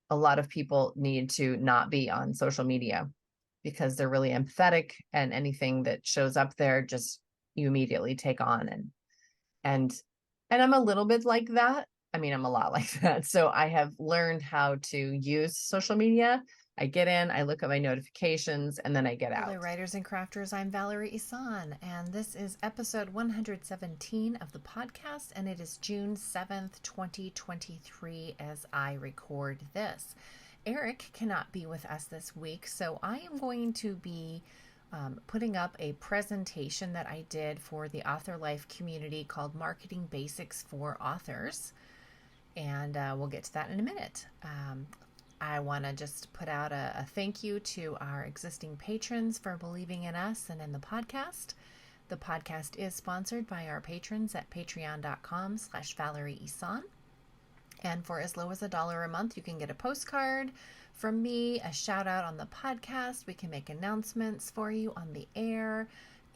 a lot of people need to not be on social media because they're really empathetic, and anything that shows up there just you immediately take on. And and I'm a little bit like that. I mean, I'm a lot like that. So I have learned how to use social media. I get in, I look at my notifications, and then I get Hello, out. writers and crafters. I'm Valerie Isan, and this is episode 117 of the podcast, and it is June 7th, 2023, as I record this. Eric cannot be with us this week, so I am going to be putting up a presentation that I did for the Author Life community called Marketing Basics for Authors, and we'll get to that in a minute. I want to just put out a thank you to our existing patrons for believing in us and in the podcast. The podcast is sponsored by our patrons at patreon.com/Valerie Isan. And for as low as $1 a month, you can get a postcard from me, a shout out on the podcast. We can make announcements for you on the air.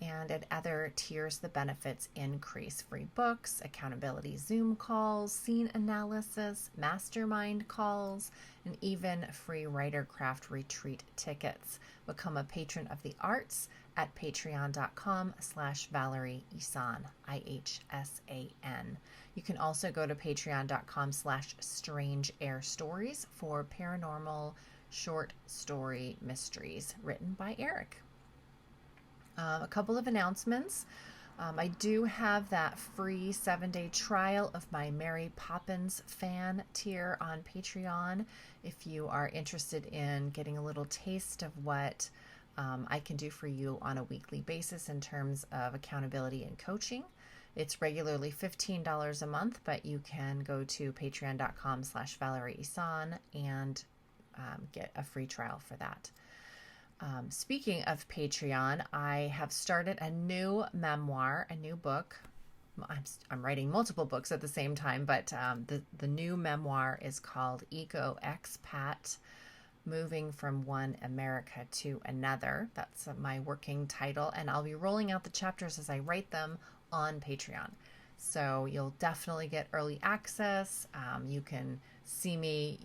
And at other tiers, the benefits increase: free books, accountability Zoom calls, scene analysis, mastermind calls, and even free writer craft retreat tickets. Become a patron of the arts at patreon.com/Valerie Isan, IHSAN. You can also go to patreon.com/Strange Air Stories for paranormal short story mysteries written by Eric. A couple of announcements. I do have that free 7-day trial of my Mary Poppins fan tier on Patreon. If you are interested in getting a little taste of what I can do for you on a weekly basis in terms of accountability and coaching. It's regularly $15 a month, but you can go to patreon.com/Valerie Isan and get a free trial for that. Speaking of Patreon, I have started a new memoir, a new book. I'm writing multiple books at the same time, but the new memoir is called Eco Expat, Moving from One America to Another. That's my working title, and I'll be rolling out the chapters as I write them on Patreon. So you'll definitely get early access. You can see me,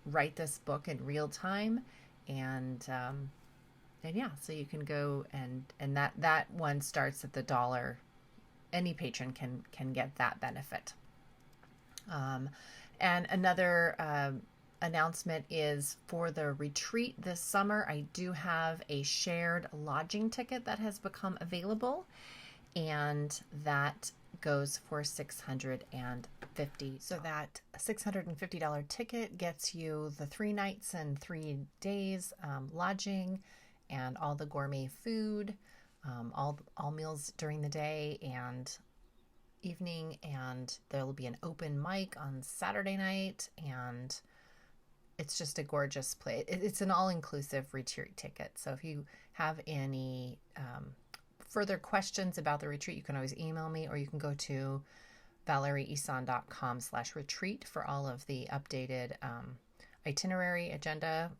write this book in real time, and yeah, so you can go and that one starts at the $1. Any patron can get that benefit. And another announcement is for the retreat this summer. I do have a shared lodging ticket that has become available, and that goes for $650. So that $650 ticket gets you the 3 nights and 3 days lodging and all the gourmet food, all meals during the day and evening, and there'll be an open mic on Saturday night, and it's just a gorgeous place. It's an all-inclusive retreat ticket. So if you have any further questions about the retreat, you can always email me, or you can go to valerieisan.com/retreat for all of the updated itinerary agenda.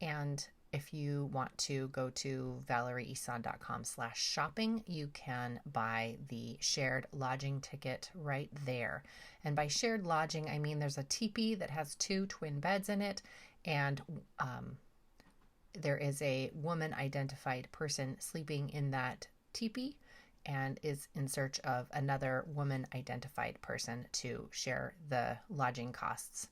And if you want to go to valerieisan.com/shopping, you can buy the shared lodging ticket right there. And by shared lodging, I mean there's a teepee that has 2 twin beds in it, and there is a woman identified person sleeping in that teepee and is in search of another woman identified person to share the lodging costs.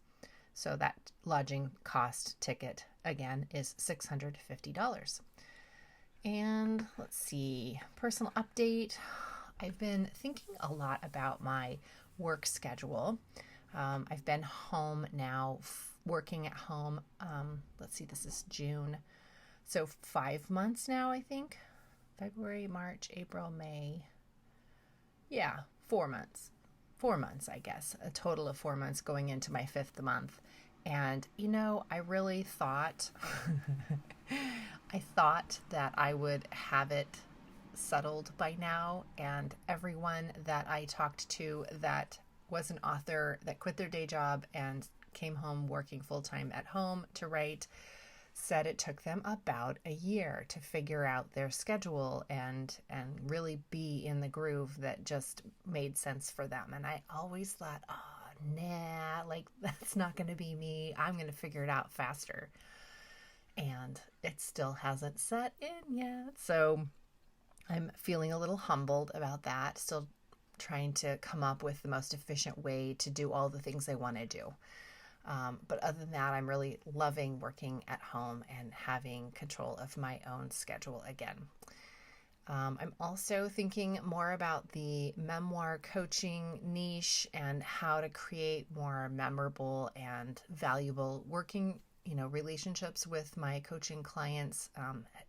So that lodging cost ticket, again, is $650. And let's see, personal update. I've been thinking a lot about my work schedule. I've been home now, working at home. Let's see, this is June. So 5 months now, I think. February, March, April, May. Yeah, 4 months. 4 months, I guess. A total of 4 months going into my 5th month. And, I really thought, I thought that I would have it settled by now. And everyone that I talked to that was an author that quit their day job and came home working full-time at home to write said it took them about a year to figure out their schedule and really be in the groove that just made sense for them. And I always thought, oh nah, like that's not going to be me. I'm going to figure it out faster. And it still hasn't set in yet. So I'm feeling a little humbled about that. Still trying to come up with the most efficient way to do all the things I want to do. But other than that, I'm really loving working at home and having control of my own schedule again. I'm also thinking more about the memoir coaching niche and how to create more memorable and valuable working, relationships with my coaching clients.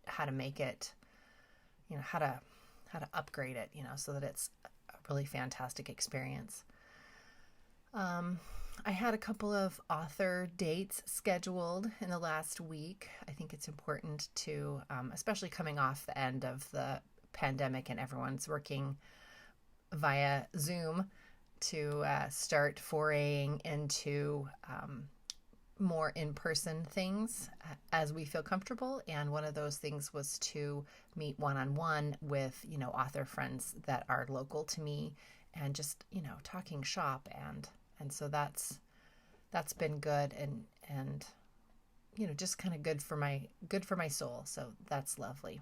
How to make it, how to upgrade it, so that it's a really fantastic experience. I had a couple of author dates scheduled in the last week. I think it's important to, especially coming off the end of the pandemic and everyone's working via Zoom, to start foraying into more in-person things as we feel comfortable. And one of those things was to meet one-on-one with, author friends that are local to me and just, talking shop. And so that's been good and just kind of good for my soul. So that's lovely.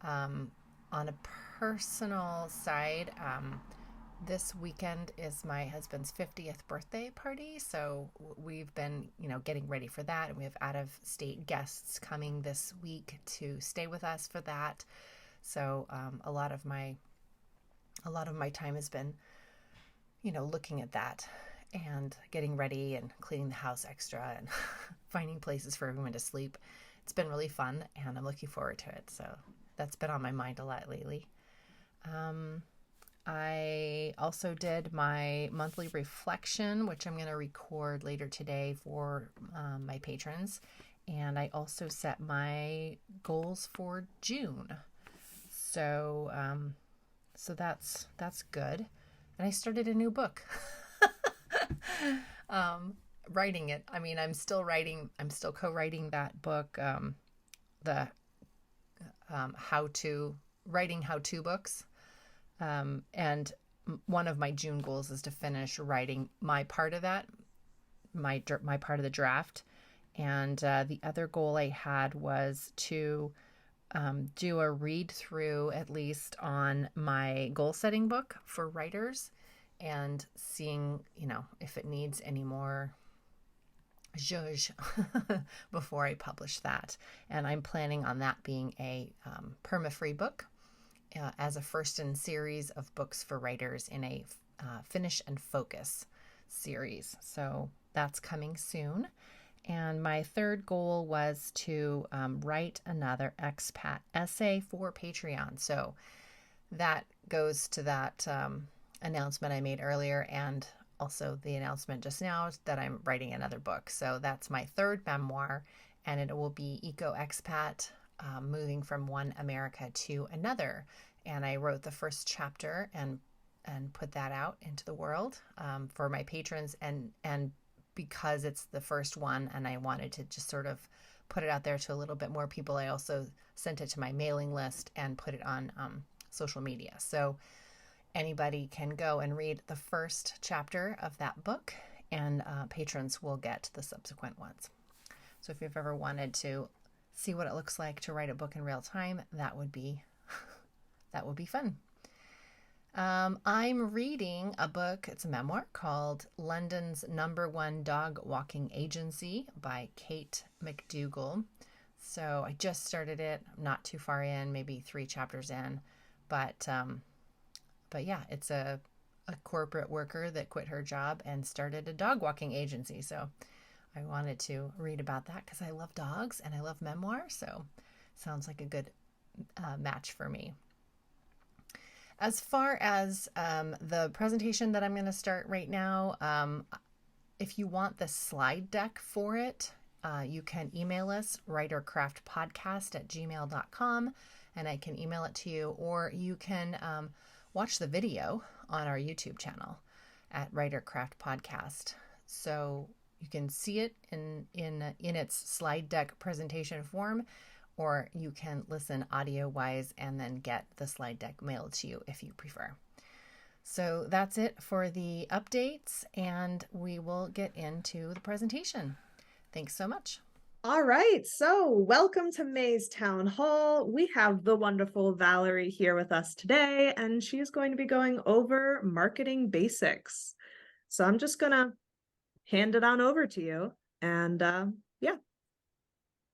On a personal side, this weekend is my husband's 50th birthday party. So we've been, getting ready for that. And we have out-of-state guests coming this week to stay with us for that. So a lot of my time has been, looking at that and getting ready and cleaning the house extra and finding places for everyone to sleep. It's been really fun and I'm looking forward to it. So that's been on my mind a lot lately. I also did my monthly reflection, which I'm going to record later today for my patrons. And I also set my goals for June. So that's good. And I started a new book. Writing it. I mean, I'm still co-writing that book, the writing how-to books. And one of my June goals is to finish writing my part of that, my part of the draft. And the other goal I had was to do a read through at least on my goal setting book for writers and seeing, if it needs any more zhuzh before I publish that. And I'm planning on that being a perma-free book as a first in series of books for writers in a finish and focus series. So that's coming soon. And my third goal was to write another expat essay for Patreon. So that goes to that announcement I made earlier, and also the announcement just now that I'm writing another book. So that's my third memoir, and it will be Eco Expat, moving from one America to another. And I wrote the first chapter and put that out into the world for my patrons, and because it's the first one and I wanted to just sort of put it out there to a little bit more people, I also sent it to my mailing list and put it on social media. So anybody can go and read the first chapter of that book, and patrons will get the subsequent ones. So if you've ever wanted to see what it looks like to write a book in real time, that would be fun. I'm reading a book, it's a memoir called London's #1 Dog Walking Agency by Kate MacDougall. So I just started it, I'm not too far in, maybe 3 chapters in, but yeah, it's a corporate worker that quit her job and started a dog walking agency. So I wanted to read about that because I love dogs and I love memoir. So sounds like a good match for me. As far as the presentation that I'm going to start right now, if you want the slide deck for it, you can email us, writercraftpodcast@gmail.com, and I can email it to you, or you can watch the video on our YouTube channel at Writercraft Podcast. So you can see it in its slide deck presentation form, or you can listen audio-wise and then get the slide deck mailed to you if you prefer. So that's it for the updates, and we will get into the presentation. Thanks so much. All right, so welcome to May's Town Hall. We have the wonderful Valerie here with us today, and she's going to be going over marketing basics. So I'm just gonna hand it on over to you, and yeah.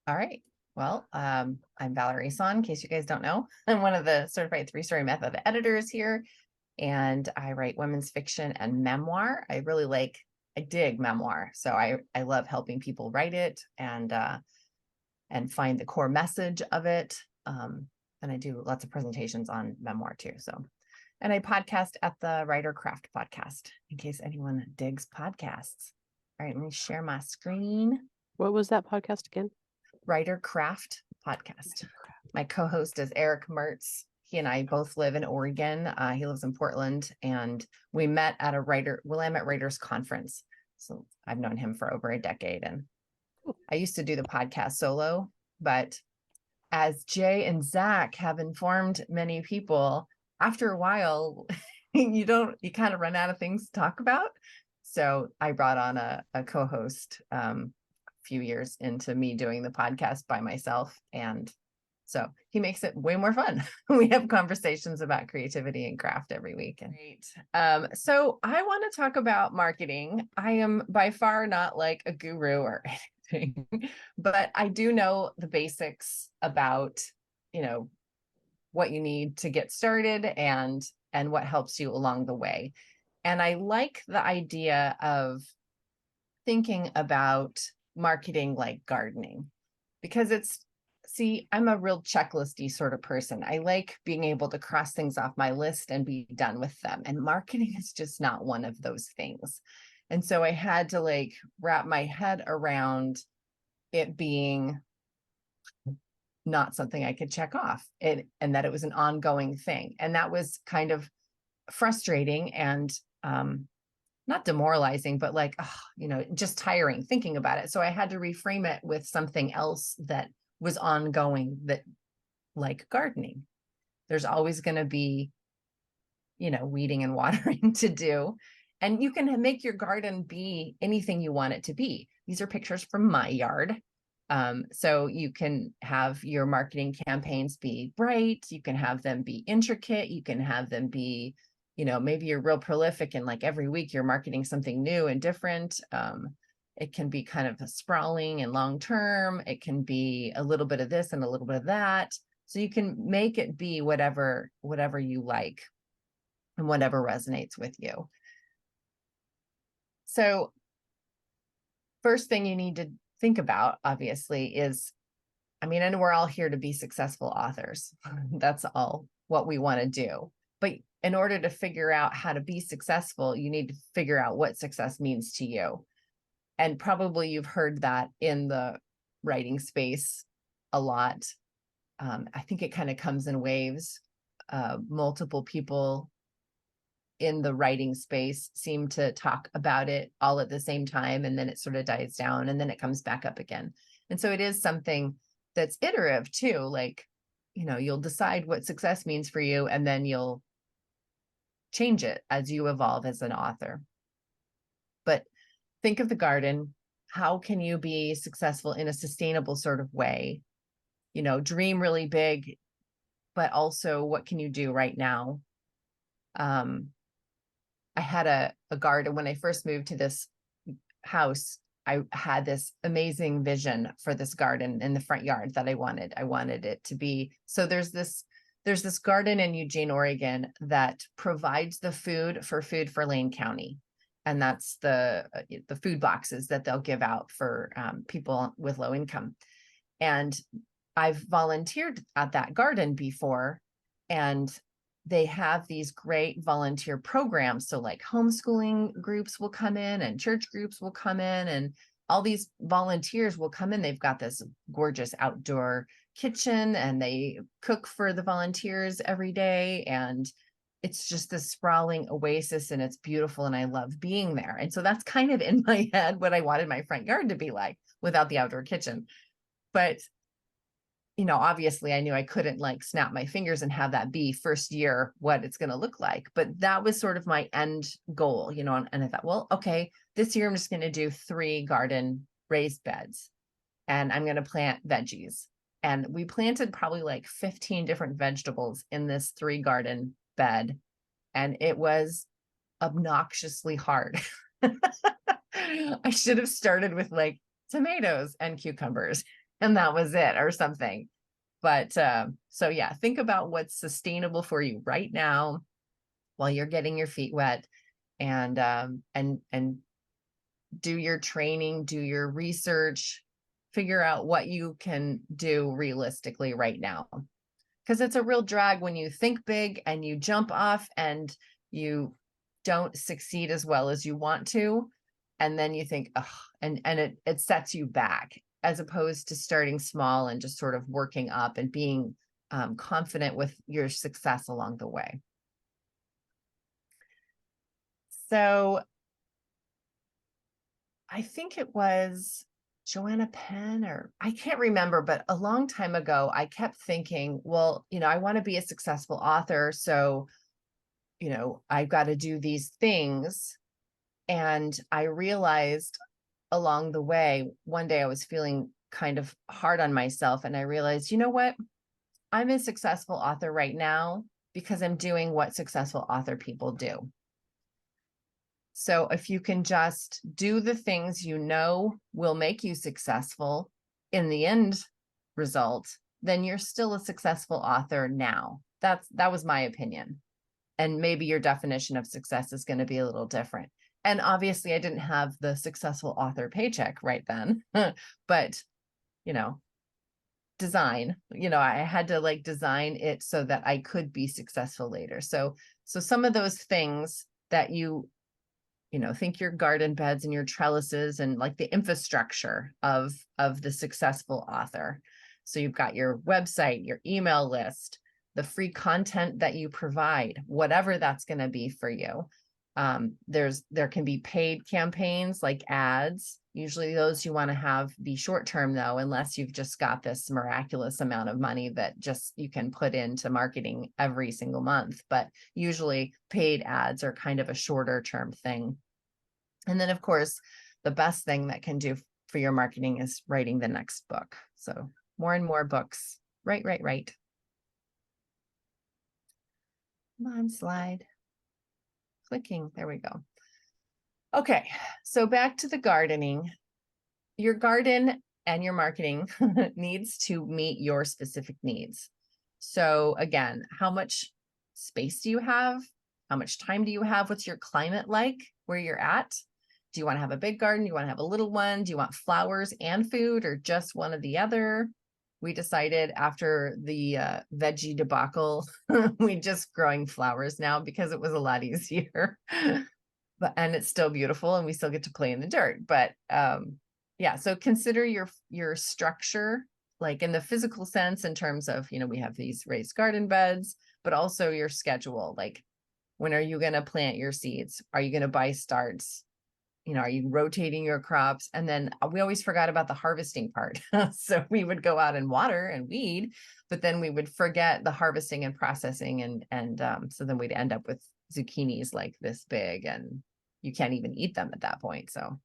All right. Well, I'm Valerie Son, in case you guys don't know. I'm one of the certified 3-story method editors here, and I write women's fiction and memoir. I dig memoir. So I love helping people write it and find the core message of it. And I do lots of presentations on memoir too. So, and I podcast at the Writer Craft podcast, in case anyone digs podcasts. All right, let me share my screen. What was that podcast again? Writer Craft podcast. My co-host is Eric Mertz. He and I both live in Oregon. He lives in Portland, and we met at a Willamette Writers Conference. So I've known him for over a decade, and I used to do the podcast solo, but as Jay and Zach have informed many people, after a while, you kind of run out of things to talk about. So I brought on a co-host a few years into me doing the podcast by myself. And so he makes it way more fun. We have conversations about creativity and craft every week. And so I want to talk about marketing. I am by far not like a guru or anything, but I do know the basics about, what you need to get started and what helps you along the way. And I like the idea of thinking about marketing like gardening, because I'm a real checklisty sort of person. I like being able to cross things off my list and be done with them. And marketing is just not one of those things. And so I had to wrap my head around it being not something I could check off, and that it was an ongoing thing. And that was kind of frustrating and not demoralizing, but just tiring thinking about it. So I had to reframe it with something else that was ongoing, that like gardening. There's always going to be, weeding and watering to do. And you can make your garden be anything you want it to be. These are pictures from my yard. So you can have your marketing campaigns be bright. You can have them be intricate. You can have them be, maybe you're real prolific and every week you're marketing something new and different. It can be kind of sprawling and long-term. It can be a little bit of this and a little bit of that. So you can make it be whatever you like and whatever resonates with you. So first thing you need to think about, obviously, is, I know we're all here to be successful authors. That's all what we want to do. But in order to figure out how to be successful, you need to figure out what success means to you. And probably you've heard that in the writing space a lot. I think it kind of comes in waves. Multiple people in the writing space seem to talk about it all at the same time, and then it sort of dies down and then it comes back up again. And so it is something that's iterative too. You'll decide what success means for you, and then you'll change it as you evolve as an author. But think of the garden. How can you be successful in a sustainable sort of way? Dream really big, but also what can you do right now? I had a garden when I first moved to this house. I had this amazing vision for this garden in the front yard that I wanted. I wanted it to be, so there's this garden in Eugene, Oregon that provides the food for Lane County. And that's the food boxes that they'll give out for people with low income. And I've volunteered at that garden before, and they have these great volunteer programs. So homeschooling groups will come in, and church groups will come in, and all these volunteers will come in. They've got this gorgeous outdoor kitchen, and they cook for the volunteers every day. And it's just this sprawling oasis, and it's beautiful. And I love being there. And so that's kind of in my head what I wanted my front yard to be like without the outdoor kitchen. But obviously I knew I couldn't like snap my fingers and have that be first year what it's going to look like. But that was sort of my end goal, and I thought, well, okay, this year I'm just going to do 3 garden raised beds and I'm going to plant veggies. And we planted probably like 15 different vegetables in this 3 garden bed. And it was obnoxiously hard. I should have started with like tomatoes and cucumbers, and that was it, or something. But so yeah, think about what's sustainable for you right now while you're getting your feet wet, and do your training, do your research, figure out what you can do realistically right now. Because it's a real drag when you think big and you jump off and you don't succeed as well as you want to. And then you think, oh, and it sets you back, as opposed to starting small and just sort of working up and being confident with your success along the way. So I think it was Joanna Penn, or I can't remember, but a long time ago, I kept thinking, well, I want to be a successful author. So, I've got to do these things. And I realized along the way, one day I was feeling kind of hard on myself. And I realized, you know what? I'm a successful author right now because I'm doing what successful author people do. So if you can just do the things will make you successful in the end result, then you're still a successful author now. That was my opinion. And maybe your definition of success is going to be a little different. And obviously I didn't have the successful author paycheck right then, but, design, I had to like design it so that I could be successful later. So some of those things that think your garden beds and your trellises and like the infrastructure of the successful author. So you've got your website, your email list, the free content that you provide, whatever that's going to be for you. There can be paid campaigns like ads. Usually those you want to have be short term though, unless you've just got this miraculous amount of money that just you can put into marketing every single month. But usually paid ads are kind of a shorter term thing. And then of course, the best thing that can do for your marketing is writing the next book. So more and more books. Write. Come on, slide. Clicking. There we go. Okay, so back to the gardening. Your garden and your marketing needs to meet your specific needs. So again, how much space do you have? How much time do you have? What's your climate like where you're at? Do you want to have a big garden? Do you want to have a little one? Do you want flowers and food, or just one or the other? We decided after the veggie debacle, we just growing flowers now because it was a lot easier. And it's still beautiful and we still get to play in the dirt. But yeah, so consider your structure, like in the physical sense, in terms of, we have these raised garden beds, but also your schedule. Like, when are you going to plant your seeds? Are you going to buy starts? Are you rotating your crops? And then we always forgot about the harvesting part. So we would go out and water and weed, but then we would forget the harvesting and processing. And so then we'd end up with zucchinis like this big, and you can't even eat them at that point. So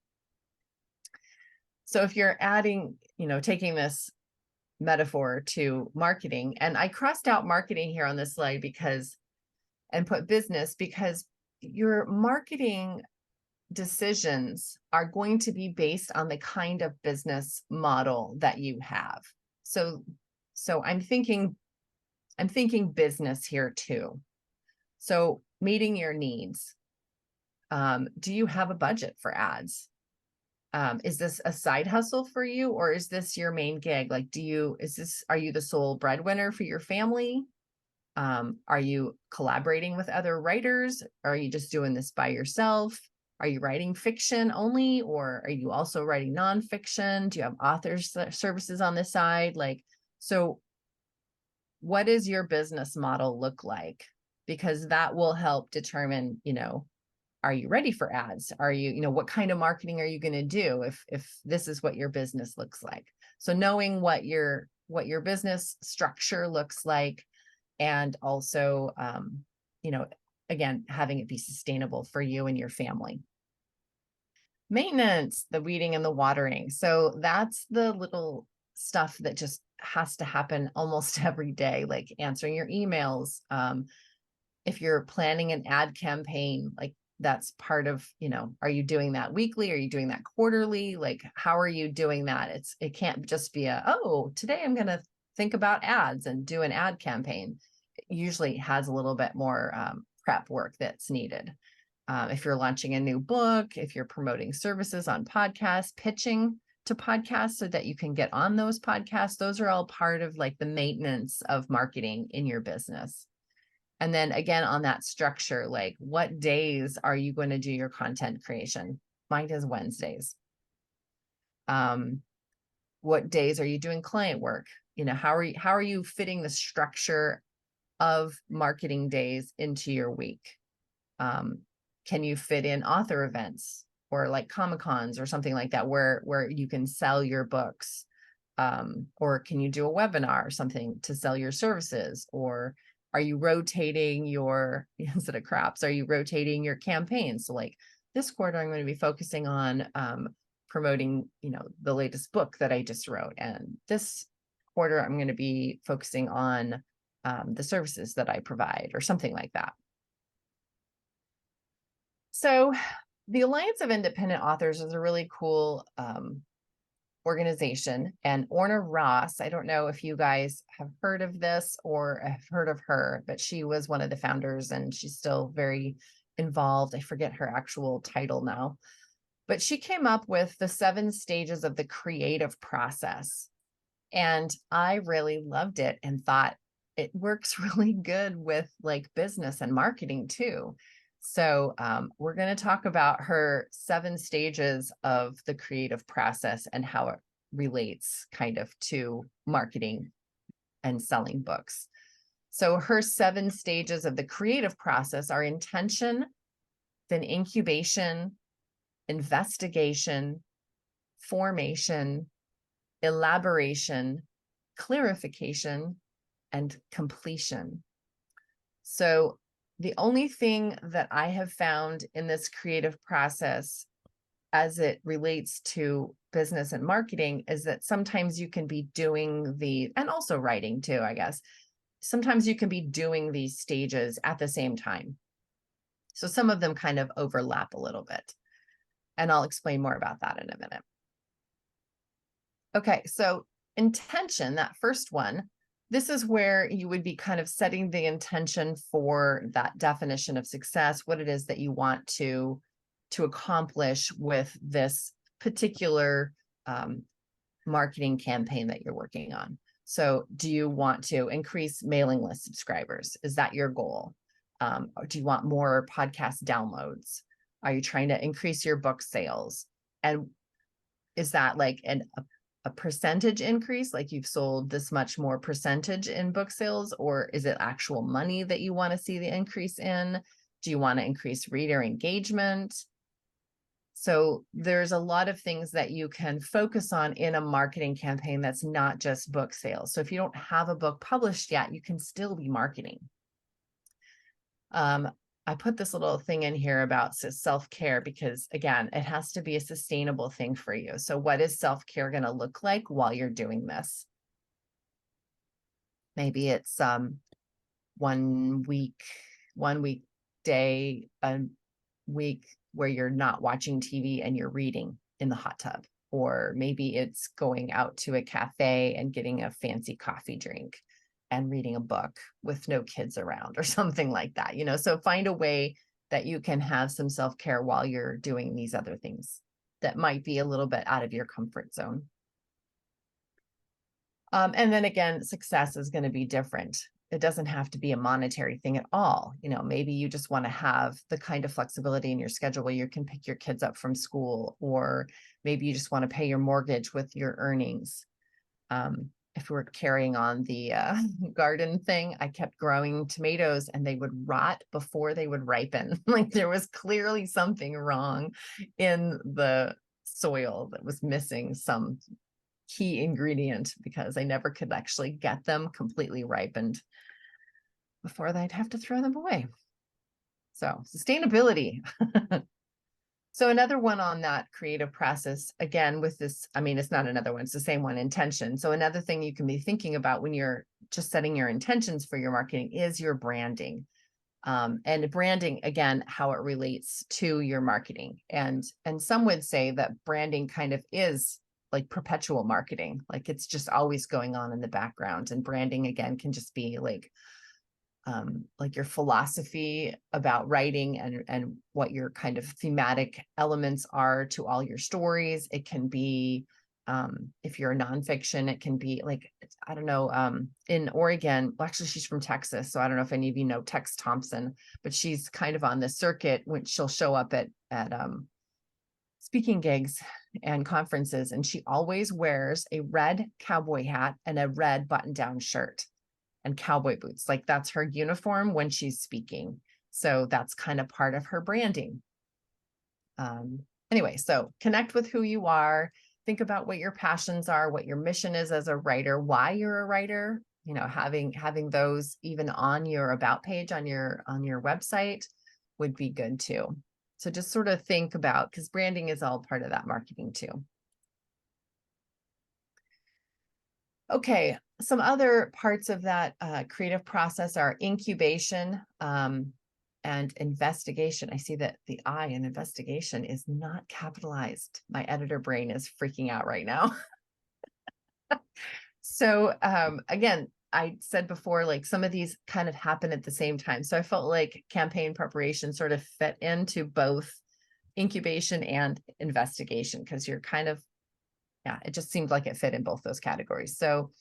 if you're adding, taking this metaphor to marketing, and I crossed out marketing here on this slide and put business, because your marketing decisions are going to be based on the kind of business model that you have. So I'm thinking business here too. So meeting your needs. Do you have a budget for ads? Is this a side hustle for you, or is this your main gig? Like, are you the sole breadwinner for your family? Are you collaborating with other writers? Are you just doing this by yourself? Are you writing fiction only, or are you also writing nonfiction? Do you have authors services on the side? So what does your business model look like? Because that will help determine, are you ready for ads? Are you, what kind of marketing are you going to do if this is what your business looks like? So knowing what your what your business structure looks like, and also, again, having it be sustainable for you and your family. Maintenance, the weeding and the watering. So that's the little stuff that just has to happen almost every day, like answering your emails. If you're planning an ad campaign, like that's part of, are you doing that weekly? Are you doing that quarterly? Like, how are you doing that? It can't just be today I'm going to think about ads and do an ad campaign. It usually has a little bit more prep work that's needed. If you're launching a new book, if you're promoting services on podcasts, pitching to podcasts so that you can get on those podcasts, those are all part of like the maintenance of marketing in your business. And then again, on that structure, like what days are you going to do your content creation? Mine is Wednesdays. What days are you doing client work? How are you fitting the structure of marketing days into your week? Can you fit in author events or like Comic-Cons or something like that where you can sell your books? Or can you do a webinar or something to sell your services? Or are you rotating instead of crops, are you rotating your campaigns? So like this quarter, I'm going to be focusing on promoting, the latest book that I just wrote. And this quarter, I'm going to be focusing on the services that I provide or something like that. So the Alliance of Independent Authors is a really cool organization. And Orna Ross, I don't know if you guys have heard of this or have heard of her, but she was one of the founders and she's still very involved. I forget her actual title now, but she came up with the 7 stages of the creative process. And I really loved it and thought it works really good with like business and marketing too. So we're going to talk about her 7 stages of the creative process and how it relates kind of to marketing and selling books. So her 7 stages of the creative process are intention, then incubation, investigation, formation, elaboration, clarification, and completion. So the only thing that I have found in this creative process as it relates to business and marketing is that sometimes you can be doing and also writing too, I guess. Sometimes you can be doing these stages at the same time. So some of them kind of overlap a little bit. And I'll explain more about that in a minute. Okay, so intention, that first one, this is where you would be kind of setting the intention for that definition of success, what it is that you want to accomplish with this particular marketing campaign that you're working on. So do you want to increase mailing list subscribers? Is that your goal? Or do you want more podcast downloads? Are you trying to increase your book sales? And is that like a percentage increase, like you've sold this much more percentage in book sales, or is it actual money that you want to see the increase in? Do you want to increase reader engagement? So there's a lot of things that you can focus on in a marketing campaign that's not just book sales. So if you don't have a book published yet, you can still be marketing. I put this little thing in here about self-care because, again, it has to be a sustainable thing for you. So what is self-care going to look like while you're doing this? Maybe it's 1 day a week where you're not watching TV and you're reading in the hot tub. Or maybe it's going out to a cafe and getting a fancy coffee drink and reading a book with no kids around or something like that, so find a way that you can have some self-care while you're doing these other things that might be a little bit out of your comfort zone. And then again, success is going to be different. It doesn't have to be a monetary thing at all. Maybe you just want to have the kind of flexibility in your schedule where you can pick your kids up from school, or maybe you just want to pay your mortgage with your earnings. If we're carrying on the garden thing, I kept growing tomatoes and they would rot before they would ripen. Like there was clearly something wrong in the soil that was missing some key ingredient because I never could actually get them completely ripened before I'd have to throw them away. So sustainability. So another one on that creative process, again, with this, I mean, it's not another one, it's the same one, intention. So another thing you can be thinking about when you're just setting your intentions for your marketing is your branding. And branding, again, how it relates to your marketing. And some would say that branding kind of is like perpetual marketing, like it's just always going on in the background. And branding, again, can just be like your philosophy about writing and what your kind of thematic elements are to all your stories. It can be, if you're a nonfiction, it can be like, I don't know, in Oregon, well, actually she's from Texas, so I don't know if any of you know Tex Thompson, but she's kind of on the circuit when she'll show up at speaking gigs and conferences, and she always wears a red cowboy hat and a red button-down shirt and cowboy boots. Like that's her uniform when she's speaking. So that's kind of part of her branding. Anyway, so connect with who you are, think about what your passions are, what your mission is as a writer, why you're a writer, you know, having those even on your about page on your website would be good too. So just sort of think about, because branding is all part of that marketing too. Okay, some other parts of that creative process are incubation and investigation. I see that the I in investigation is not capitalized. My editor brain is freaking out right now. So again, I said before, like some of these kind of happen at the same time. So I felt like campaign preparation sort of fit into both incubation and investigation because you're kind of, yeah, it just seemed like it fit in both those categories. So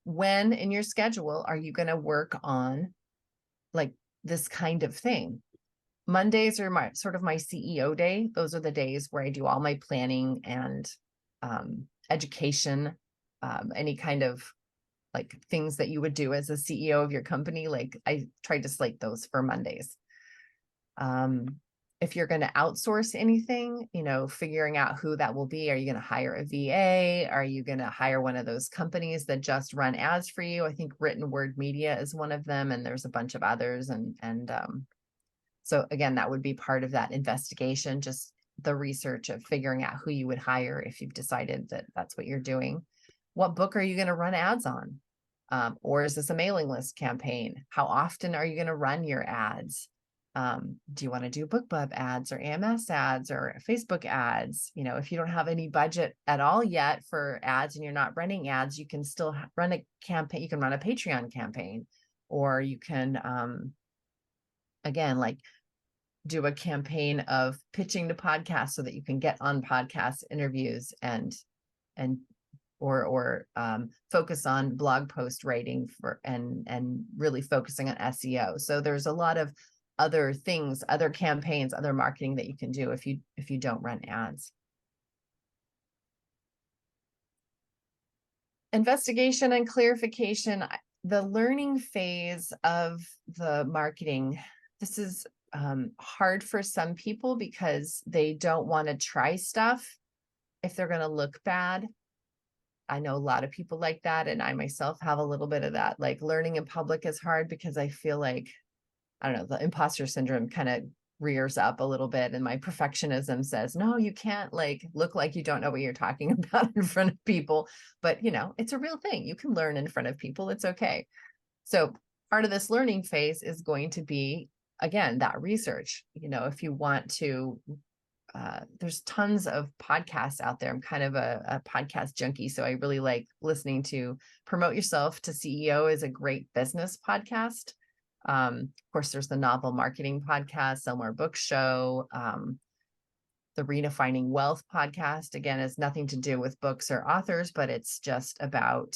when in your schedule are you going to work on like this kind of thing? Mondays are my sort of my CEO day. Those are the days where I do all my planning and education, any kind of like things that you would do as a CEO of your company. Like I tried to slate those for Mondays. If you're going to outsource anything, you know, figuring out who that will be. Are you going to hire a VA? Are you going to hire one of those companies that just run ads for you? I think Written Word Media is one of them, and there's a bunch of others. And so again, that would be part of that investigation, just the research of figuring out who you would hire if you've decided that that's what you're doing. What book are you going to run ads on? Or is this a mailing list campaign? How often are you going to run your ads? Do you want to do BookBub ads or AMS ads or Facebook ads? You know, if you don't have any budget at all yet for ads and you're not running ads, you can still run a campaign. You can run a Patreon campaign, or you can, again, like do a campaign of pitching to podcasts so that you can get on podcast interviews and or focus on blog post writing for and really focusing on SEO. So there's a lot of other things, other campaigns, other marketing that you can do if you don't run ads. Investigation and clarification, the learning phase of the marketing. This is hard for some people because they don't want to try stuff if they're going to look bad. I know a lot of people like that, and I myself have a little bit of that. Like learning in public is hard because I feel like, I don't know, the imposter syndrome kind of rears up a little bit, and my perfectionism says, no, you can't like look like you don't know what you're talking about in front of people. But you know, it's a real thing. You can learn in front of people. It's okay. So part of this learning phase is going to be, again, that research. You know, if you want to, there's tons of podcasts out there. I'm kind of a podcast junkie, so I really like listening to Promote Yourself to CEO is a great business podcast. Of course, there's the Novel Marketing Podcast, Sell More Book Show. The Redefining Wealth podcast, again, has nothing to do with books or authors, but it's just about,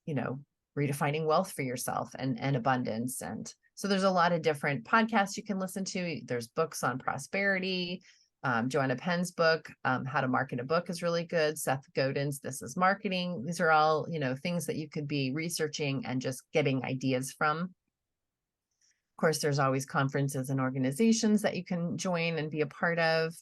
you know, redefining wealth for yourself and abundance. And so there's a lot of different podcasts you can listen to. There's books on prosperity. Joanna Penn's book, How to Market a Book, is really good. Seth Godin's This is Marketing. These are all, you know, things that you could be researching and just getting ideas from. Of course, there's always conferences and organizations that you can join and be a part of,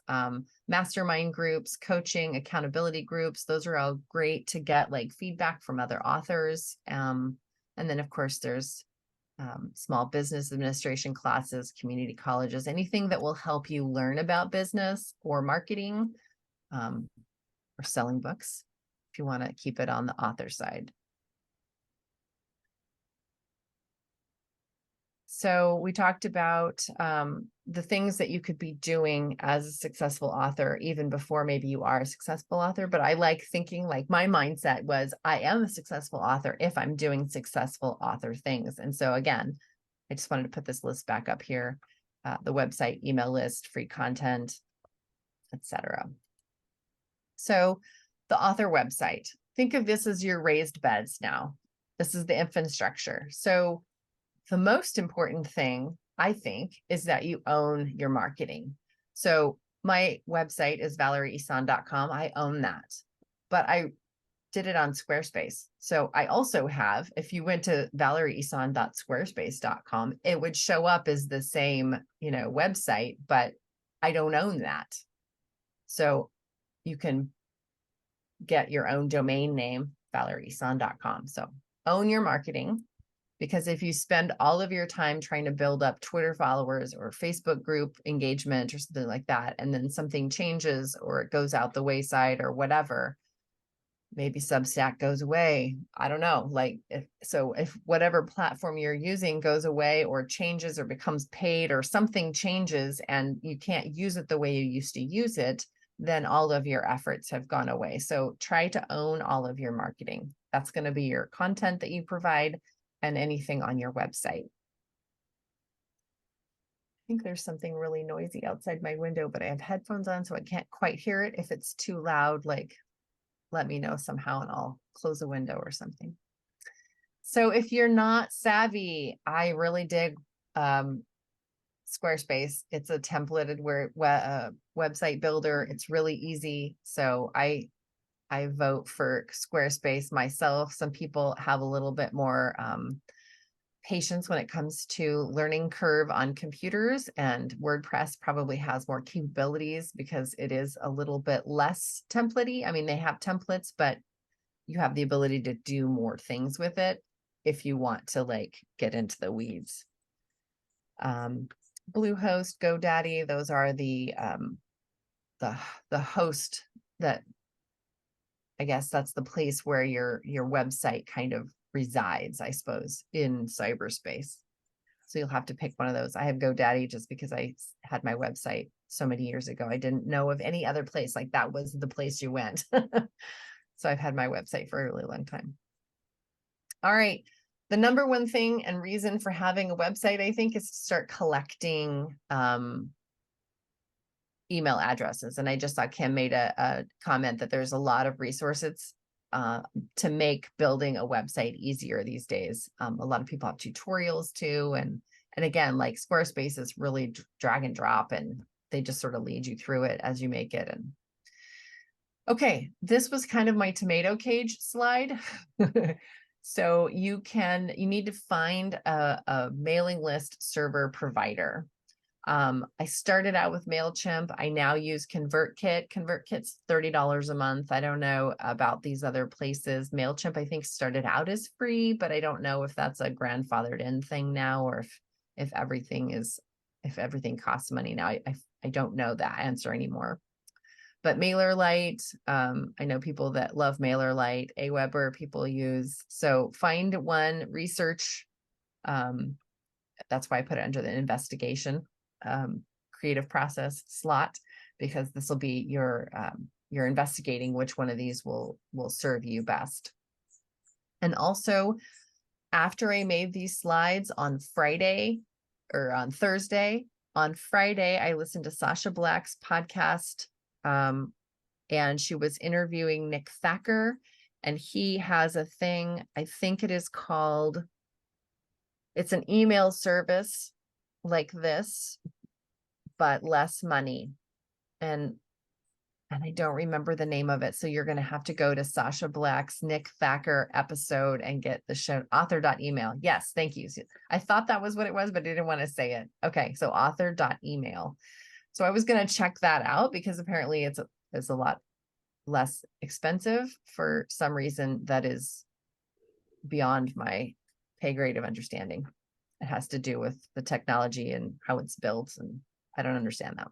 mastermind groups, coaching, accountability groups. Those are all great to get like feedback from other authors. And then, of course, there's small business administration classes, community colleges, anything that will help you learn about business or marketing, or selling books, if you want to keep it on the author side. So we talked about the things that you could be doing as a successful author, even before maybe you are a successful author. But I like thinking, like, my mindset was, I am a successful author if I'm doing successful author things. And so again, I just wanted to put this list back up here, the website, email list, free content, etc. So the author website, think of this as your raised beds now. This is the infrastructure. So the most important thing, I think, is that you own your marketing. So my website is valerieeson.com. I own that, but I did it on Squarespace. So I also have, if you went to valerieeson.squarespace.com, it would show up as the same, website, but I don't own that. So you can get your own domain name, valerieeson.com. So own your marketing. Because if you spend all of your time trying to build up Twitter followers or Facebook group engagement or something like that, and then something changes or it goes out the wayside or whatever, maybe Substack goes away. I don't know. If whatever platform you're using goes away or changes or becomes paid or something changes and you can't use it the way you used to use it, then all of your efforts have gone away. So try to own all of your marketing. That's going to be your content that you provide and anything on your website. I think there's something really noisy outside my window, but I have headphones on, so I can't quite hear it. If it's too loud, let me know somehow and I'll close a window or something. So if you're not savvy, I really dig Squarespace. It's a templated website builder. It's really easy. So I vote for Squarespace myself. Some people have a little bit more patience when it comes to learning curve on computers, and WordPress probably has more capabilities because it is a little bit less templatey. I mean, they have templates, but you have the ability to do more things with it if you want to get into the weeds. Bluehost, GoDaddy, those are the host that, I guess that's the place where your website kind of resides, I suppose, in cyberspace. So you'll have to pick one of those. I have GoDaddy just because I had my website so many years ago. I didn't know of any other place. Like that was the place you went. So I've had my website for a really long time. All right. The number one thing and reason for having a website, I think, is to start collecting email addresses. And I just saw Kim made a comment that there's a lot of resources to make building a website easier these days. A lot of people have tutorials too. And again, like Squarespace is really drag and drop, and they just sort of lead you through it as you make it. And okay, this was kind of my tomato cage slide. So you need to find a mailing list server provider. I started out with MailChimp. I now use ConvertKit. ConvertKit's $30 a month. I don't know about these other places. MailChimp, I think, started out as free, but I don't know if that's a grandfathered in thing now, or if everything costs money now. I don't know that answer anymore. But MailerLite, I know people that love MailerLite. Aweber people use. So find one, research. That's why I put it under the investigation creative process slot, because this will be you're investigating which one of these will serve you best. And also, after I made these slides on Friday or on Thursday, on Friday, I listened to Sasha Black's podcast, and she was interviewing Nick Thacker, and he has a thing, I think it is called, it's an email service like this, but less money. And and I don't remember the name of it. So you're going to have to go to Sasha Black's Nick Thacker episode and get the show author.email. Yes, thank you. I thought that was what it was, but I didn't want to say it. Okay, so author.email. So I was going to check that out because apparently it's a lot less expensive for some reason that is beyond my pay grade of understanding. It has to do with the technology and how it's built, and I don't understand that.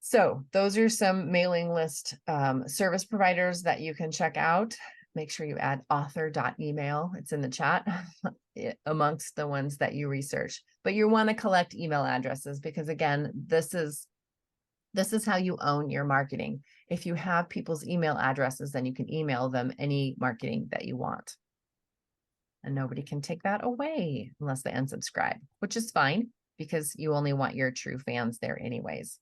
So those are some mailing list service providers that you can check out. Make sure you add author.email. It's in the chat amongst the ones that you research. But you want to collect email addresses because, again, this is how you own your marketing. If you have people's email addresses, then you can email them any marketing that you want. And nobody can take that away unless they unsubscribe, which is fine because you only want your true fans there anyways.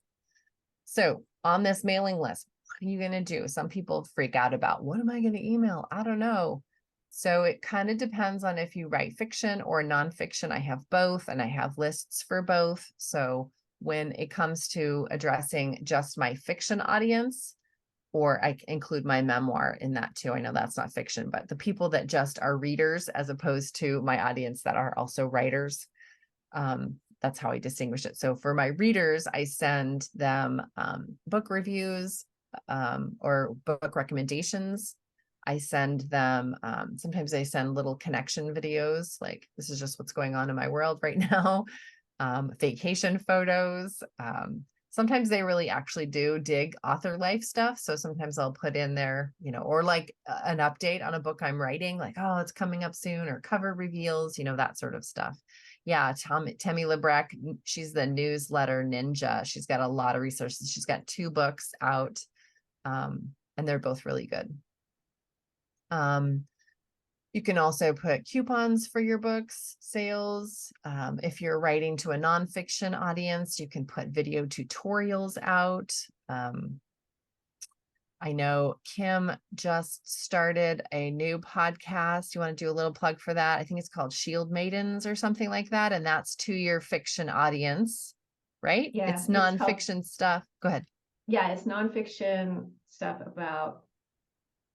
So on this mailing list, what are you going to do? Some people freak out about, what am I going to email? I don't know. So it kind of depends on if you write fiction or nonfiction. I have both, and I have lists for both. So when it comes to addressing just my fiction audience, or I include my memoir in that too. I know that's not fiction, but the people that just are readers as opposed to my audience that are also writers. That's how I distinguish it. So for my readers, I send them book reviews or book recommendations. I send them, sometimes I send little connection videos, like this is just what's going on in my world right now. Vacation photos. Sometimes they really actually do dig author life stuff. So sometimes I'll put in there, or like an update on a book I'm writing, like, oh, it's coming up soon, or cover reveals, that sort of stuff. Yeah, Tammy Lebrecht, she's the newsletter ninja. She's got a lot of resources. She's got 2 books out, and they're both really good. You can also put coupons for your books sales. If you're writing to a nonfiction audience, you can put video tutorials out. I know Kim just started a new podcast. You want to do a little plug for that? I think it's called Shield Maidens or something like that. And that's to your fiction audience, right? Yeah, It's nonfiction stuff. Go ahead. Yeah, it's nonfiction stuff about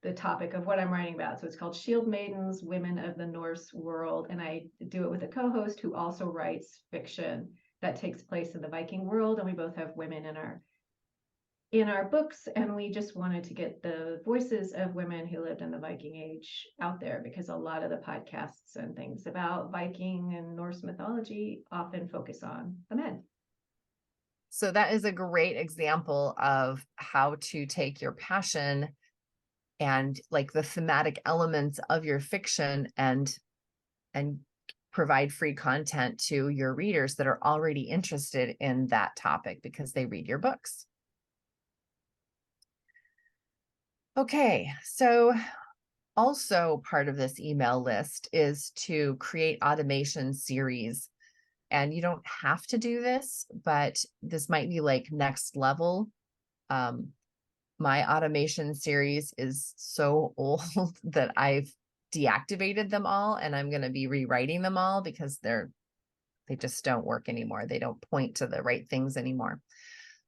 the topic of what I'm writing about. So it's called Shield Maidens, Women of the Norse World. And I do it with a co-host who also writes fiction that takes place in the Viking world. And we both have women in our books, and we just wanted to get the voices of women who lived in the Viking Age out there, because a lot of the podcasts and things about Viking and Norse mythology often focus on the men. So that is a great example of how to take your passion and like the thematic elements of your fiction and provide free content to your readers that are already interested in that topic because they read your books. Okay, so also part of this email list is to create automation series. And you don't have to do this, but this might be like next level. My automation series is so old that I've deactivated them all, and I'm going to be rewriting them all because they just don't work anymore. They don't point to the right things anymore.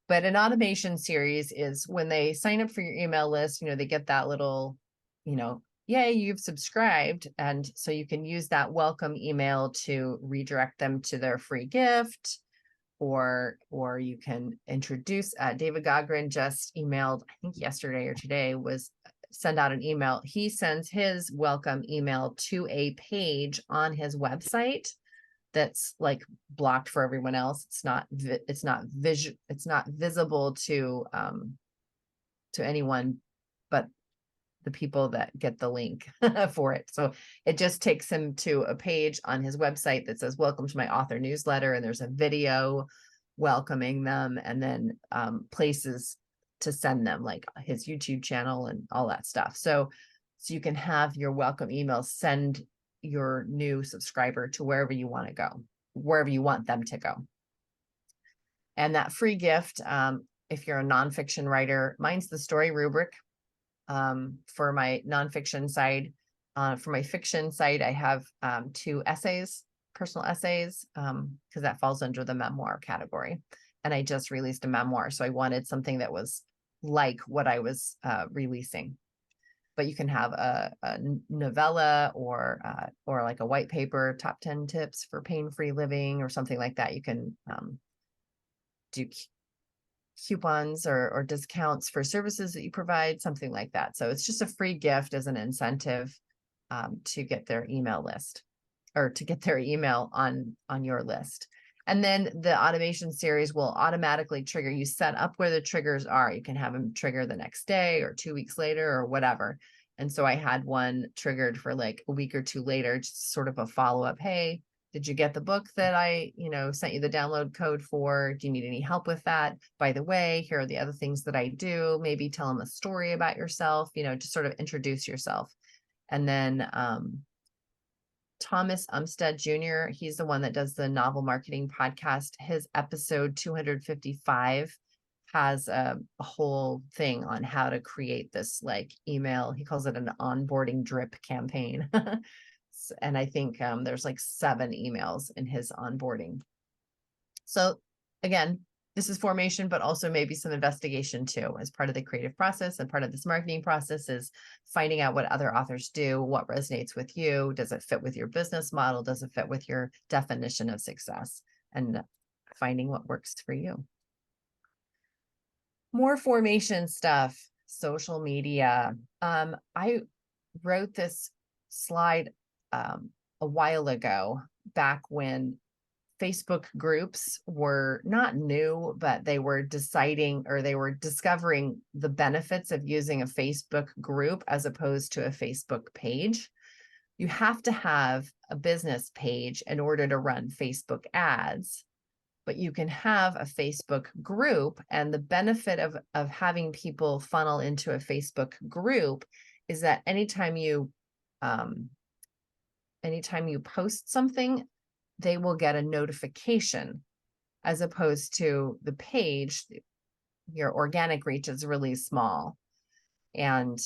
But an automation series is when they sign up for your email list, they get that little, yay, you've subscribed. And so you can use that welcome email to redirect them to their free gift, or you can introduce, David Gogren just emailed, I think yesterday or today, send out an email. He sends his welcome email to a page on his website that's like blocked for everyone else. It's not visible to anyone but the people that get the link for it. So it just takes him to a page on his website that says, welcome to my author newsletter. And there's a video welcoming them, and then places to send them, like his YouTube channel and all that stuff. So you can have your welcome email send your new subscriber to wherever you want to go, wherever you want them to go. And that free gift, if you're a nonfiction writer, mine's the story rubric. For my nonfiction side. For my fiction side, I have 2 essays, personal essays, because that falls under the memoir category. and I just released a memoir. So I wanted something that was like what I was releasing. But you can have a novella or like a white paper, top 10 tips for pain-free living or something like that. You can do coupons or discounts for services that you provide, something like that. So it's just a free gift as an incentive to get their email list, or to get their email on your list. And then the automation series will automatically trigger. You set up where the triggers are. You can have them trigger the next day or 2 weeks later or whatever. And so I had one triggered for like a week or two later, just sort of a follow-up. Hey, did you get the book that I, sent you the download code for? Do you need any help with that? By the way, here are the other things that I do. Maybe tell them a story about yourself, just sort of introduce yourself. And then Thomas Umstead Jr., he's the one that does the novel marketing podcast. His episode 255 has a whole thing on how to create this like email. He calls it an onboarding drip campaign. And I think there's like 7 emails in his onboarding. So again, this is formation, but also maybe some investigation too, as part of the creative process. And part of this marketing process is finding out what other authors do, what resonates with you. Does it fit with your business model? Does it fit with your definition of success? And finding what works for you. More formation stuff, social media. I wrote this slide a while ago, back when Facebook groups were not new, but they were deciding, or they were discovering the benefits of using a Facebook group as opposed to a Facebook page. You have to have a business page in order to run Facebook ads, but you can have a Facebook group. And the benefit of having people funnel into a Facebook group is that anytime you post something, they will get a notification, as opposed to the page. Your organic reach is really small. And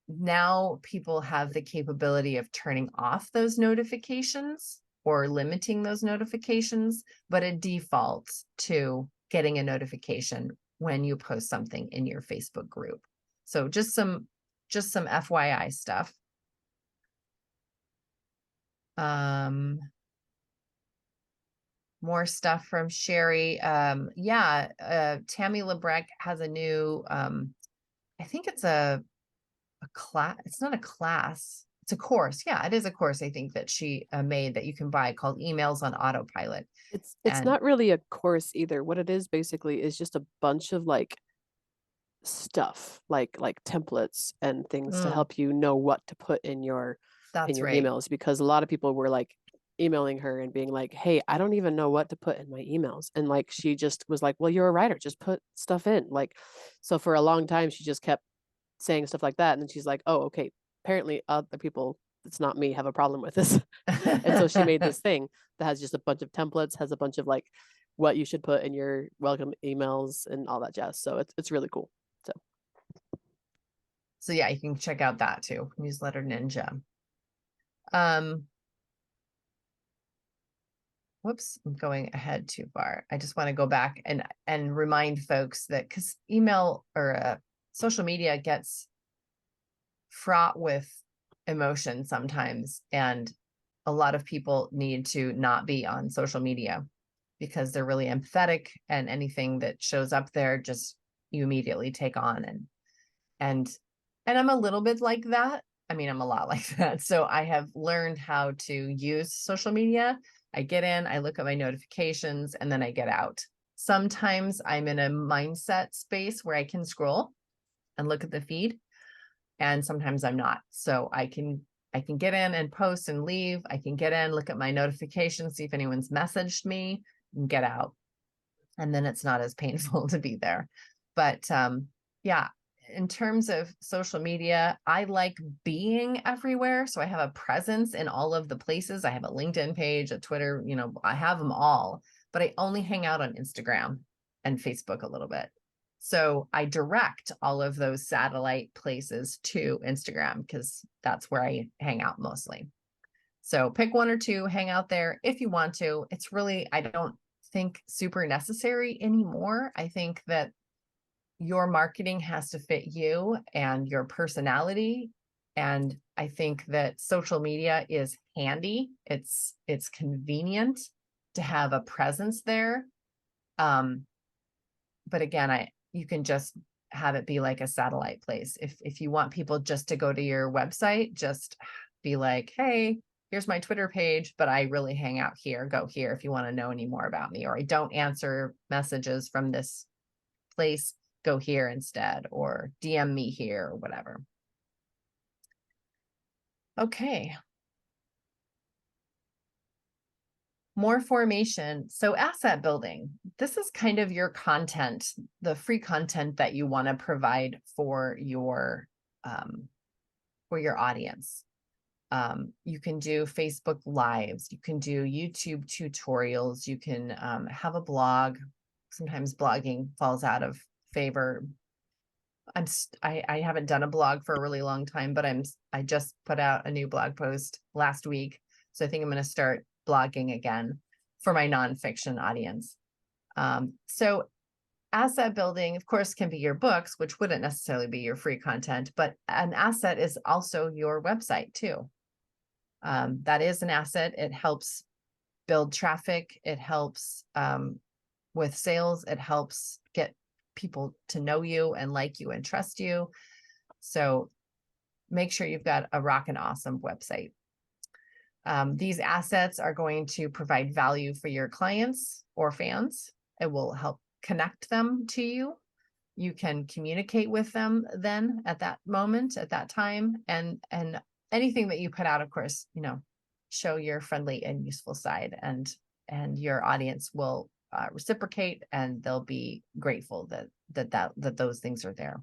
now people have the capability of turning off those notifications or limiting those notifications, but it defaults to getting a notification when you post something in your Facebook group. So just some FYI stuff. More stuff from Sherry. Tammy Lebrecht has a new, I think it's a class. It's not a class. It's a course. Yeah, it is a course, I think, that she made that you can buy, called Emails on Autopilot. It's not really a course either. What it is basically is just a bunch of like stuff, like templates and things to help you know what to put in your right. emails, because a lot of people were like emailing her and being like, hey, I don't even know what to put in my emails. And like, she just was like, well, you're a writer, just put stuff in. Like, so for a long time, she just kept saying stuff like that. And then she's like, oh, okay, apparently other people, it's not me, have a problem with this. And so she made this thing that has just a bunch of templates, has a bunch of like what you should put in your welcome emails and all that jazz. So it's really cool. So yeah, you can check out that too, Newsletter Ninja. Whoops, I'm going ahead too far. I just want to go back and remind folks that, because email or social media gets fraught with emotion sometimes, and a lot of people need to not be on social media because they're really empathetic, and anything that shows up there just you immediately take on. And I'm a little bit like that. I mean, I'm a lot like that. So I have learned how to use social media. I get in, I look at my notifications, and then I get out. Sometimes I'm in a mindset space where I can scroll and look at the feed, and sometimes I'm not. So I can get in and post and leave. I can get in, look at my notifications, see if anyone's messaged me, and get out. And then it's not as painful to be there. But yeah, in terms of social media, I like being everywhere. So I have a presence in all of the places. I have a LinkedIn page, a Twitter, I have them all, but I only hang out on Instagram and Facebook a little bit. So I direct all of those satellite places to Instagram because that's where I hang out mostly. So pick one or two, hang out there if you want to. It's really, I don't think super necessary anymore. I think that your marketing has to fit you and your personality. And I think that social media is handy. It's convenient to have a presence there. But again, you can just have it be like a satellite place. If you want people just to go to your website, just be like, hey, here's my Twitter page, but I really hang out here. Go here if you want to know any more about me, or I don't answer messages from this place. Go here instead, or DM me here, or whatever. Okay. More formation. So asset building. This is kind of your content, the free content that you want to provide for your audience. You can do Facebook Lives. You can do YouTube tutorials. You can have a blog. Sometimes blogging falls out of favor. I haven't done a blog for a really long time, but I just put out a new blog post last week. So I think I'm going to start blogging again for my nonfiction audience. So asset building, of course, can be your books, which wouldn't necessarily be your free content, but an asset is also your website too. That is an asset. It helps build traffic. It helps with sales. It helps get people to know you and like you and trust you. So make sure you've got a rockin' awesome website. These assets are going to provide value for your clients or fans. It will help connect them to you. You can communicate with them then at that moment, at that time, and anything that you put out, of course, show your friendly and useful side, and your audience will reciprocate, and they'll be grateful that those things are there.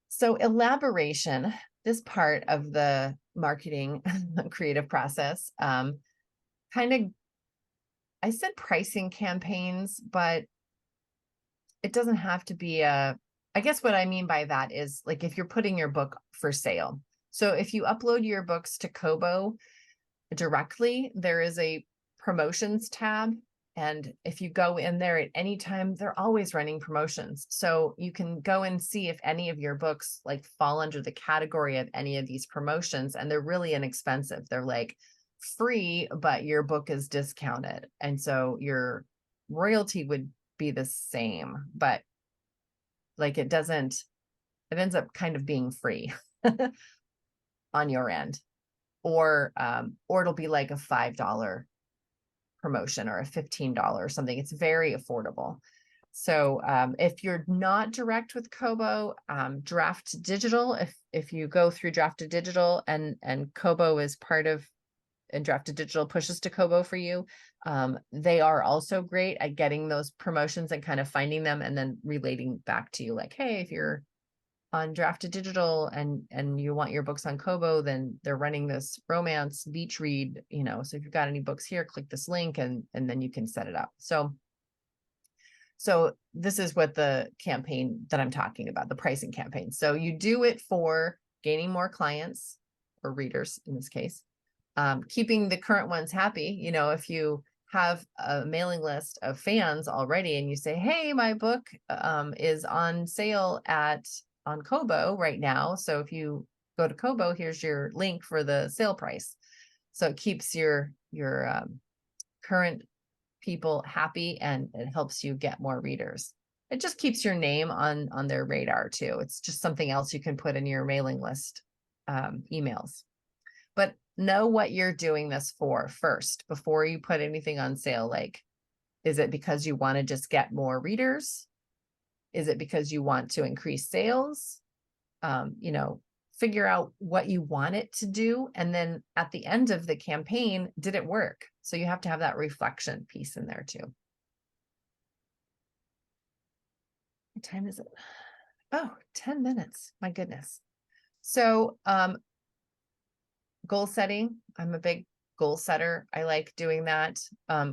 So elaboration, this part of the marketing creative process, kind of, I said pricing campaigns, but it doesn't have to be I guess what I mean by that is like if you're putting your book for sale. So if you upload your books to Kobo directly, there is a promotions tab. And if you go in there at any time, they're always running promotions. So you can go and see if any of your books like fall under the category of any of these promotions, and they're really inexpensive. They're like free, but your book is discounted. And so your royalty would be the same, but like it ends up kind of being free on your end, or it'll be like a $5 promotion or a $15 or something. It's very affordable. So if you're not direct with Kobo, Draft Digital, if you go through Draft Digital and Kobo is part of, and Draft Digital pushes to Kobo for you, they are also great at getting those promotions and kind of finding them and then relating back to you like, hey, if you're on Draft Digital and you want your books on Kobo, then they're running this romance beach read, so if you've got any books here, click this link and then you can set it up. So this is what the campaign that I'm talking about, the pricing campaign. So you do it for gaining more clients or readers in this case, keeping the current ones happy. If you have a mailing list of fans already and you say, hey, my book is on sale on Kobo right now. So if you go to Kobo, here's your link for the sale price. So it keeps your current people happy, and it helps you get more readers. It just keeps your name on their radar too. It's just something else you can put in your mailing list emails. But know what you're doing this for first before you put anything on sale. Like, is it because you want to just get more readers? Is it because you want to increase sales? Figure out what you want it to do. And then at the end of the campaign, did it work? So you have to have that reflection piece in there too. What time is it? Oh, 10 minutes. My goodness. So goal setting. I'm a big goal setter. I like doing that.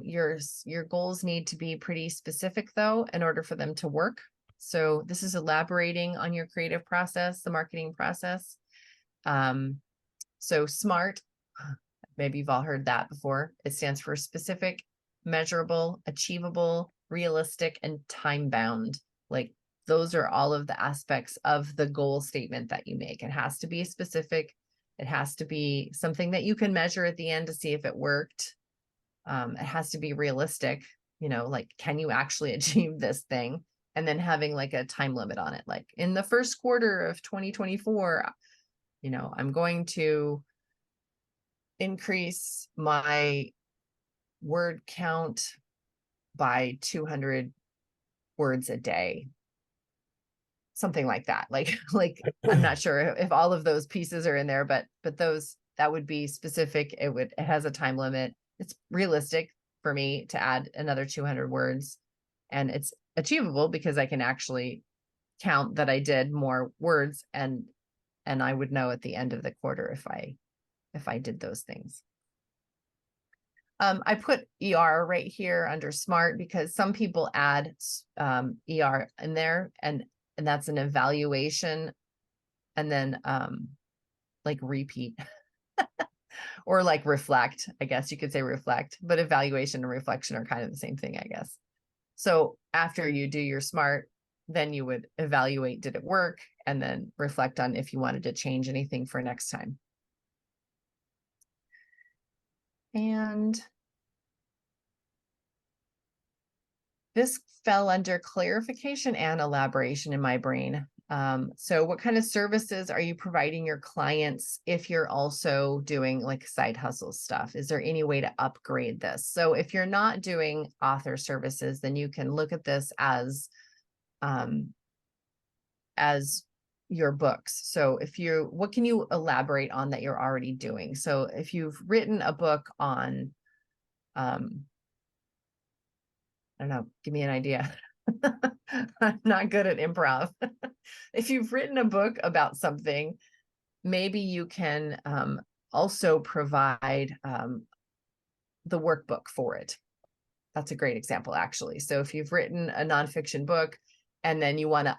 Your goals need to be pretty specific though, in order for them to work. So this is elaborating on your creative process, the marketing process. So SMART, Maybe you've all heard that before. It stands for specific, measurable, achievable, realistic, and time bound. Like those are all of the aspects of the goal statement that you make. It has to be specific. It has to be something that you can measure at the end to see if it worked. It has to be realistic, like, can you actually achieve this thing? And then having like a time limit on it. Like in the first quarter of 2024, I'm going to increase my word count by 200 words a day. Something like that. Like I'm not sure if all of those pieces are in there, but that would be specific. It has a time limit. It's realistic for me to add another 200 words, and it's achievable because I can actually count that I did more words, and I would know at the end of the quarter if I did those things. I put ER right here under SMART because some people add ER in there, and that's an evaluation, and then like repeat or like reflect. I guess you could say reflect, but evaluation and reflection are kind of the same thing, I guess. So after you do your SMART, then you would evaluate, did it work? And then reflect on if you wanted to change anything for next time. And this fell under clarification and elaboration in my brain. So what kind of services are you providing your clients if you're also doing like side hustle stuff? Is there any way to upgrade this? So if you're not doing author services, then you can look at this as your books. So what can you elaborate on that you're already doing? So if you've written a book on, I don't know, give me an idea. I'm not good at improv. If you've written a book about something, maybe you can also provide the workbook for it. That's a great example, actually. So if you've written a nonfiction book and then you want to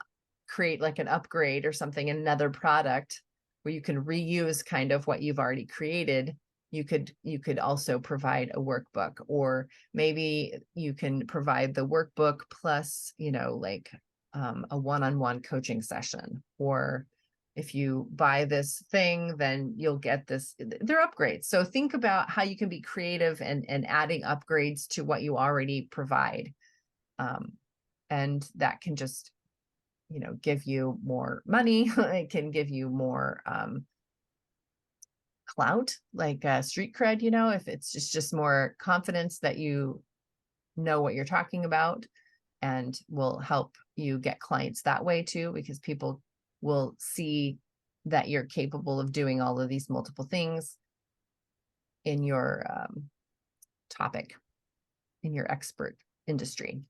create like an upgrade or something, another product where you can reuse kind of what you've already created, you could also provide a workbook, or maybe you can provide the workbook plus, like a one-on-one coaching session. Or if you buy this thing, then you'll get this. They're upgrades. So think about how you can be creative and adding upgrades to what you already provide. And that can just, give you more money. It can give you more clout, like street cred, if it's just more confidence that you know what you're talking about, and will help you get clients that way too, because people will see that you're capable of doing all of these multiple things in your topic, in your expert industry.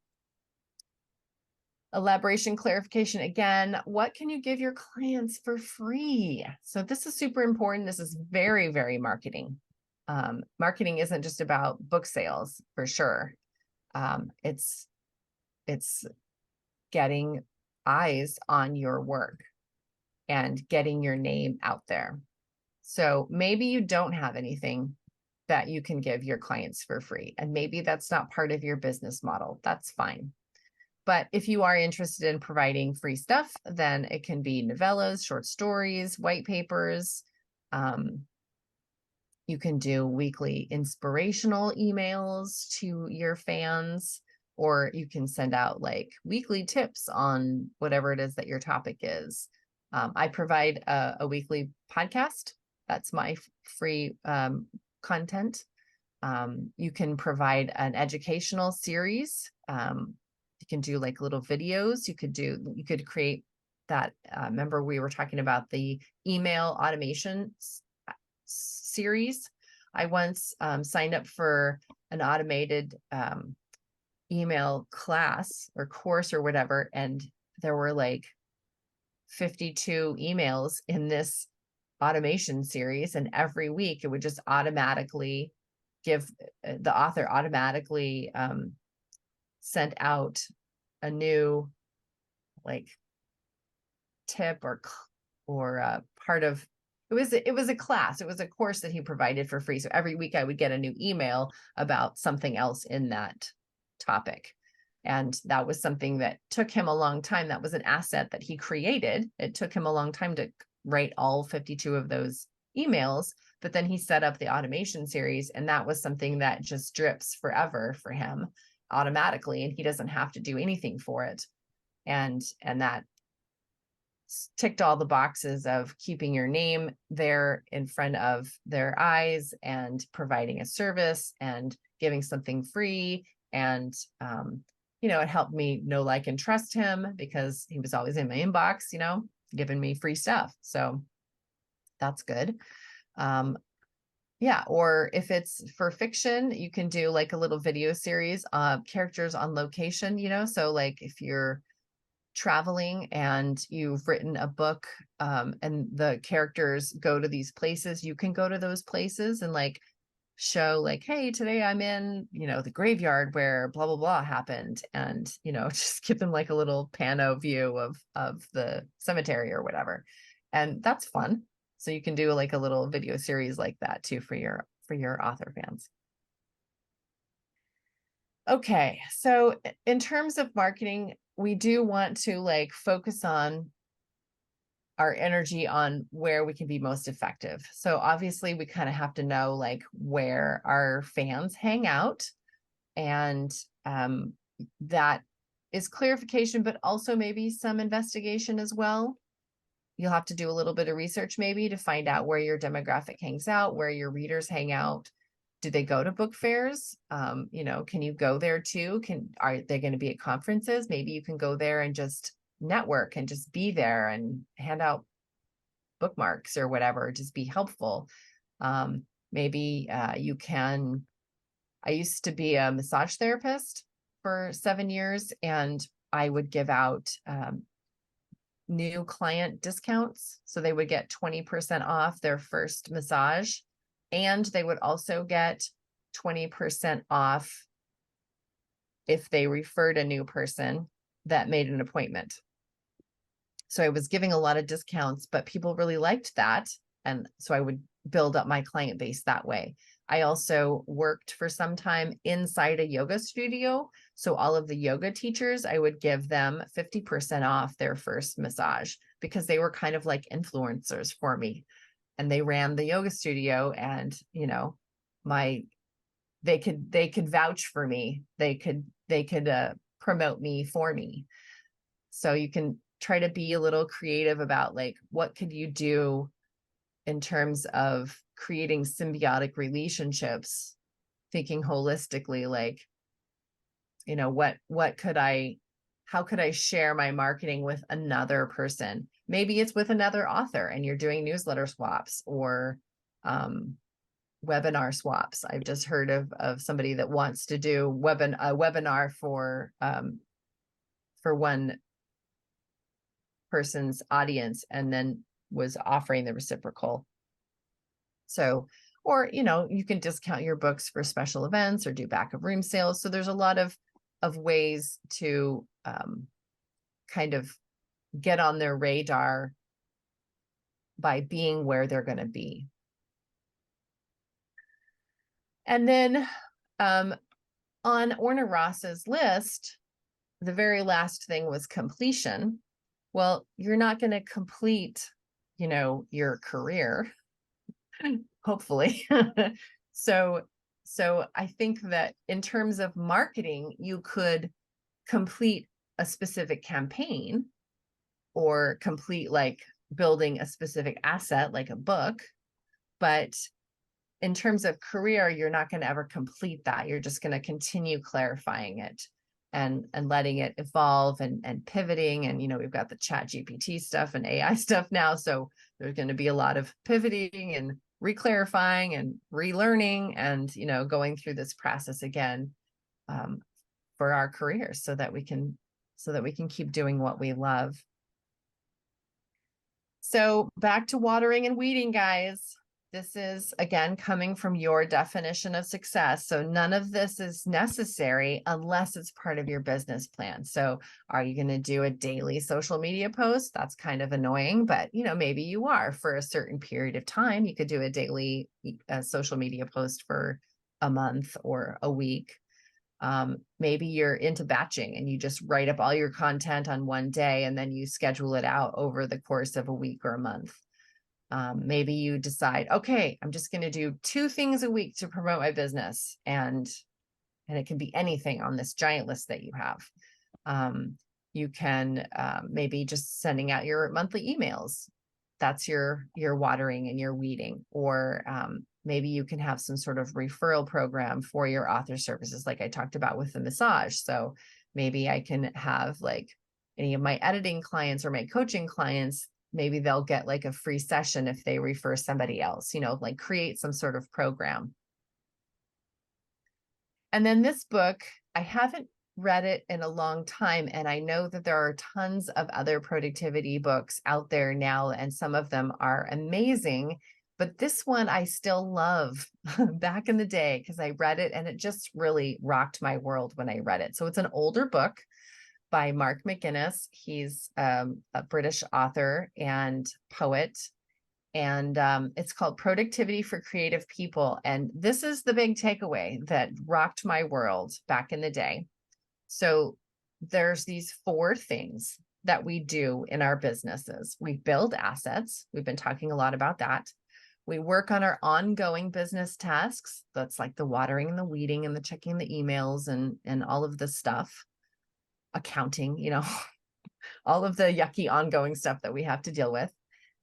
Elaboration, clarification. Again, what can you give your clients for free? So this is super important. This is very, very marketing. Marketing isn't just about book sales, for sure. It's getting eyes on your work and getting your name out there. So maybe you don't have anything that you can give your clients for free, and maybe that's not part of your business model. That's fine. But if you are interested in providing free stuff, then it can be novellas, short stories, white papers. You can do weekly inspirational emails to your fans, or you can send out like weekly tips on whatever it is that your topic is. I provide a weekly podcast. That's my free content. You can provide an educational series. You can do like little videos. You could create that. Remember, we were talking about the email automation series. I once signed up for an automated email class or course or whatever, and there were like 52 emails in this automation series, and every week it would just automatically give the author automatically sent out a new like tip or part of it was a class. It was a course that he provided for free. So every week I would get a new email about something else in that topic. And that was something that took him a long time. That was an asset that he created. It took him a long time to write all 52 of those emails, but then he set up the automation series, and that was something that just drips forever for him automatically, and he doesn't have to do anything for it. And that ticked all the boxes of keeping your name there in front of their eyes and providing a service and giving something free. And it helped me know, like, and trust him, because he was always in my inbox, giving me free stuff. So that's good. Yeah. Or if it's for fiction, you can do like a little video series of characters on location, so like if you're traveling and you've written a book, and the characters go to these places, you can go to those places and like show, like, hey, today I'm in, the graveyard where blah, blah, blah happened. And, just give them like a little pano view of the cemetery or whatever. And that's fun. So you can do like a little video series like that too for your author fans. Okay. So in terms of marketing, we do want to like focus on our energy on where we can be most effective. So obviously we kind of have to know like where our fans hang out, and that is clarification, but also maybe some investigation as well. You'll have to do a little bit of research maybe to find out where your demographic hangs out, where your readers hang out. Do they go to book fairs? Can you go there too? Are they going to be at conferences? Maybe you can go there and just network and just be there and hand out bookmarks or whatever, just be helpful. Maybe you can. I used to be a massage therapist for 7 years, and I would give out new client discounts. So they would get 20% off their first massage, and they would also get 20% off if they referred a new person that made an appointment. So I was giving a lot of discounts, but people really liked that. And so I would build up my client base that way. I also worked for some time inside a yoga studio. So all of the yoga teachers, I would give them 50% off their first massage, because they were kind of like influencers for me. And they ran the yoga studio, and, they could vouch for me. They could promote me for me. So you can try to be a little creative about like, what could you do in terms of creating symbiotic relationships, thinking holistically, like, how could I share my marketing with another person? Maybe it's with another author and you're doing newsletter swaps or webinar swaps. I've just heard of somebody that wants to do a webinar for one person's audience, and then was offering the reciprocal. So, or, you can discount your books for special events or do back of room sales. So there's a lot of ways to kind of get on their radar by being where they're going to be. And then on Orna Ross's list, the very last thing was completion. Well, you're not going to complete, your career, hopefully. So I think that in terms of marketing, you could complete a specific campaign or complete like building a specific asset, like a book. But in terms of career, you're not going to ever complete that. You're just going to continue clarifying it and letting it evolve and pivoting. And, we've got the Chat GPT stuff and AI stuff now. So there's going to be a lot of pivoting and reclarifying and relearning and, going through this process again for our careers so that we can keep doing what we love. So back to watering and weeding, guys. This is, again, coming from your definition of success. So none of this is necessary unless it's part of your business plan. So are you going to do a daily social media post? That's kind of annoying, but maybe you are for a certain period of time. You could do a daily social media post for a month or a week. Maybe you're into batching and you just write up all your content on one day and then you schedule it out over the course of a week or a month. Maybe you decide, okay, I'm just going to do 2 things a week to promote my business, and it can be anything on this giant list that you have. You can maybe just sending out your monthly emails. That's your watering and your weeding. Or maybe you can have some sort of referral program for your author services, like I talked about with the massage. So maybe I can have like any of my editing clients or my coaching clients, maybe they'll get like a free session if they refer somebody else, like create some sort of program. And then this book, I haven't read it in a long time, and I know that there are tons of other productivity books out there now, and some of them are amazing, but this one I still love back in the day because I read it and it just really rocked my world when I read it. So it's an older book by Mark McGuinness. He's a British author and poet, and it's called Productivity for Creative People. And this is the big takeaway that rocked my world back in the day. So there's these 4 things that we do in our businesses. We build assets. We've been talking a lot about that. We work on our ongoing business tasks. That's like the watering and the weeding and the checking the emails and all of the stuff. Accounting, all of the yucky ongoing stuff that we have to deal with.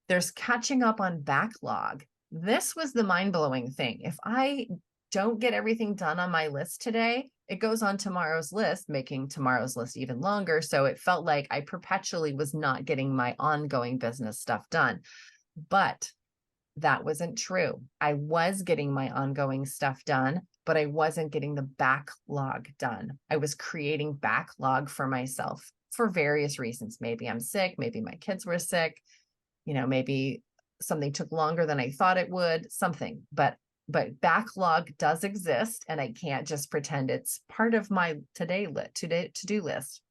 There's catching up on backlog. This was the mind-blowing thing. If I don't get everything done on my list today, it goes on tomorrow's list, making tomorrow's list even longer. So it felt like I perpetually was not getting my ongoing business stuff done. But that wasn't true. I was getting my ongoing stuff done, but I wasn't getting the backlog done. I was creating backlog for myself for various reasons. Maybe I'm sick, maybe my kids were sick, maybe something took longer than I thought it would, something. But backlog does exist, and I can't just pretend it's part of my to-do list.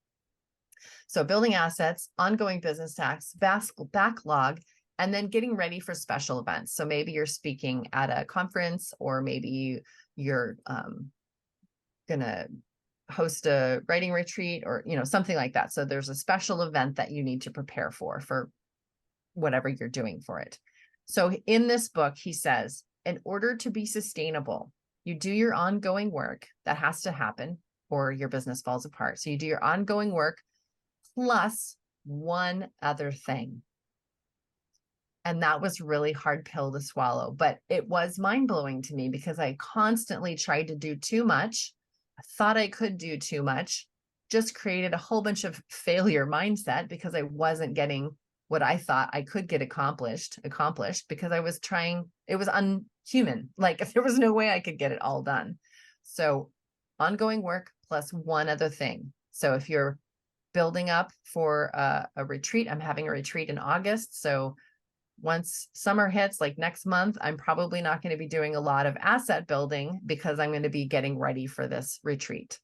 So building assets, ongoing business tasks, backlog, and then getting ready for special events. So maybe you're speaking at a conference, or maybe you're going to host a writing retreat, or, something like that. So there's a special event that you need to prepare for whatever you're doing for it. So in this book, he says, in order to be sustainable, you do your ongoing work that has to happen or your business falls apart. So you do your ongoing work plus one other thing. And that was really hard pill to swallow, but it was mind-blowing to me because I constantly tried to do too much. I thought I could do too much, just created a whole bunch of failure mindset because I wasn't getting what I thought I could get accomplished because I was trying, it was unhuman. Like if there was no way I could get it all done. So ongoing work plus one other thing. So if you're building up for a retreat, I'm having a retreat in August. So once summer hits, like next month, I'm probably not going to be doing a lot of asset building because I'm going to be getting ready for this retreat.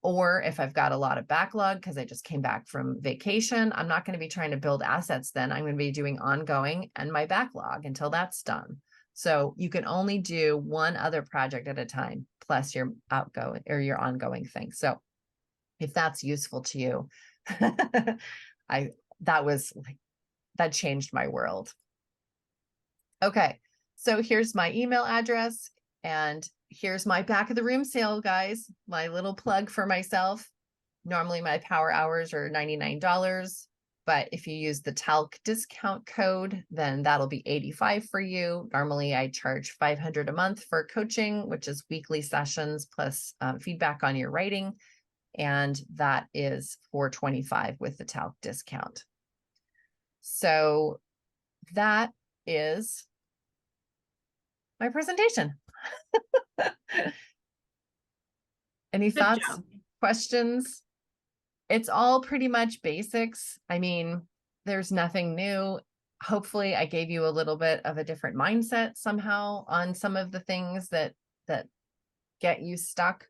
Or if I've got a lot of backlog because I just came back from vacation, I'm not going to be trying to build assets then. I'm going to be doing ongoing and my backlog until that's done. So you can only do one other project at a time, plus your outgoing or your ongoing thing. So if that's useful to you, that changed my world. Okay, so here's my email address and here's my back of the room sale, guys. My little plug for myself. Normally my power hours are $99, but if you use the talc discount code, then that'll be $85 for you. Normally I charge $500 a month for coaching, which is weekly sessions plus feedback on your writing. And that is $425 with the talc discount. So that is my presentation. Any Good thoughts, job. questions? It's all pretty much basics. I mean, there's nothing new. hopefully I gave you a little bit of a different mindset somehow on some of the things that get you stuck.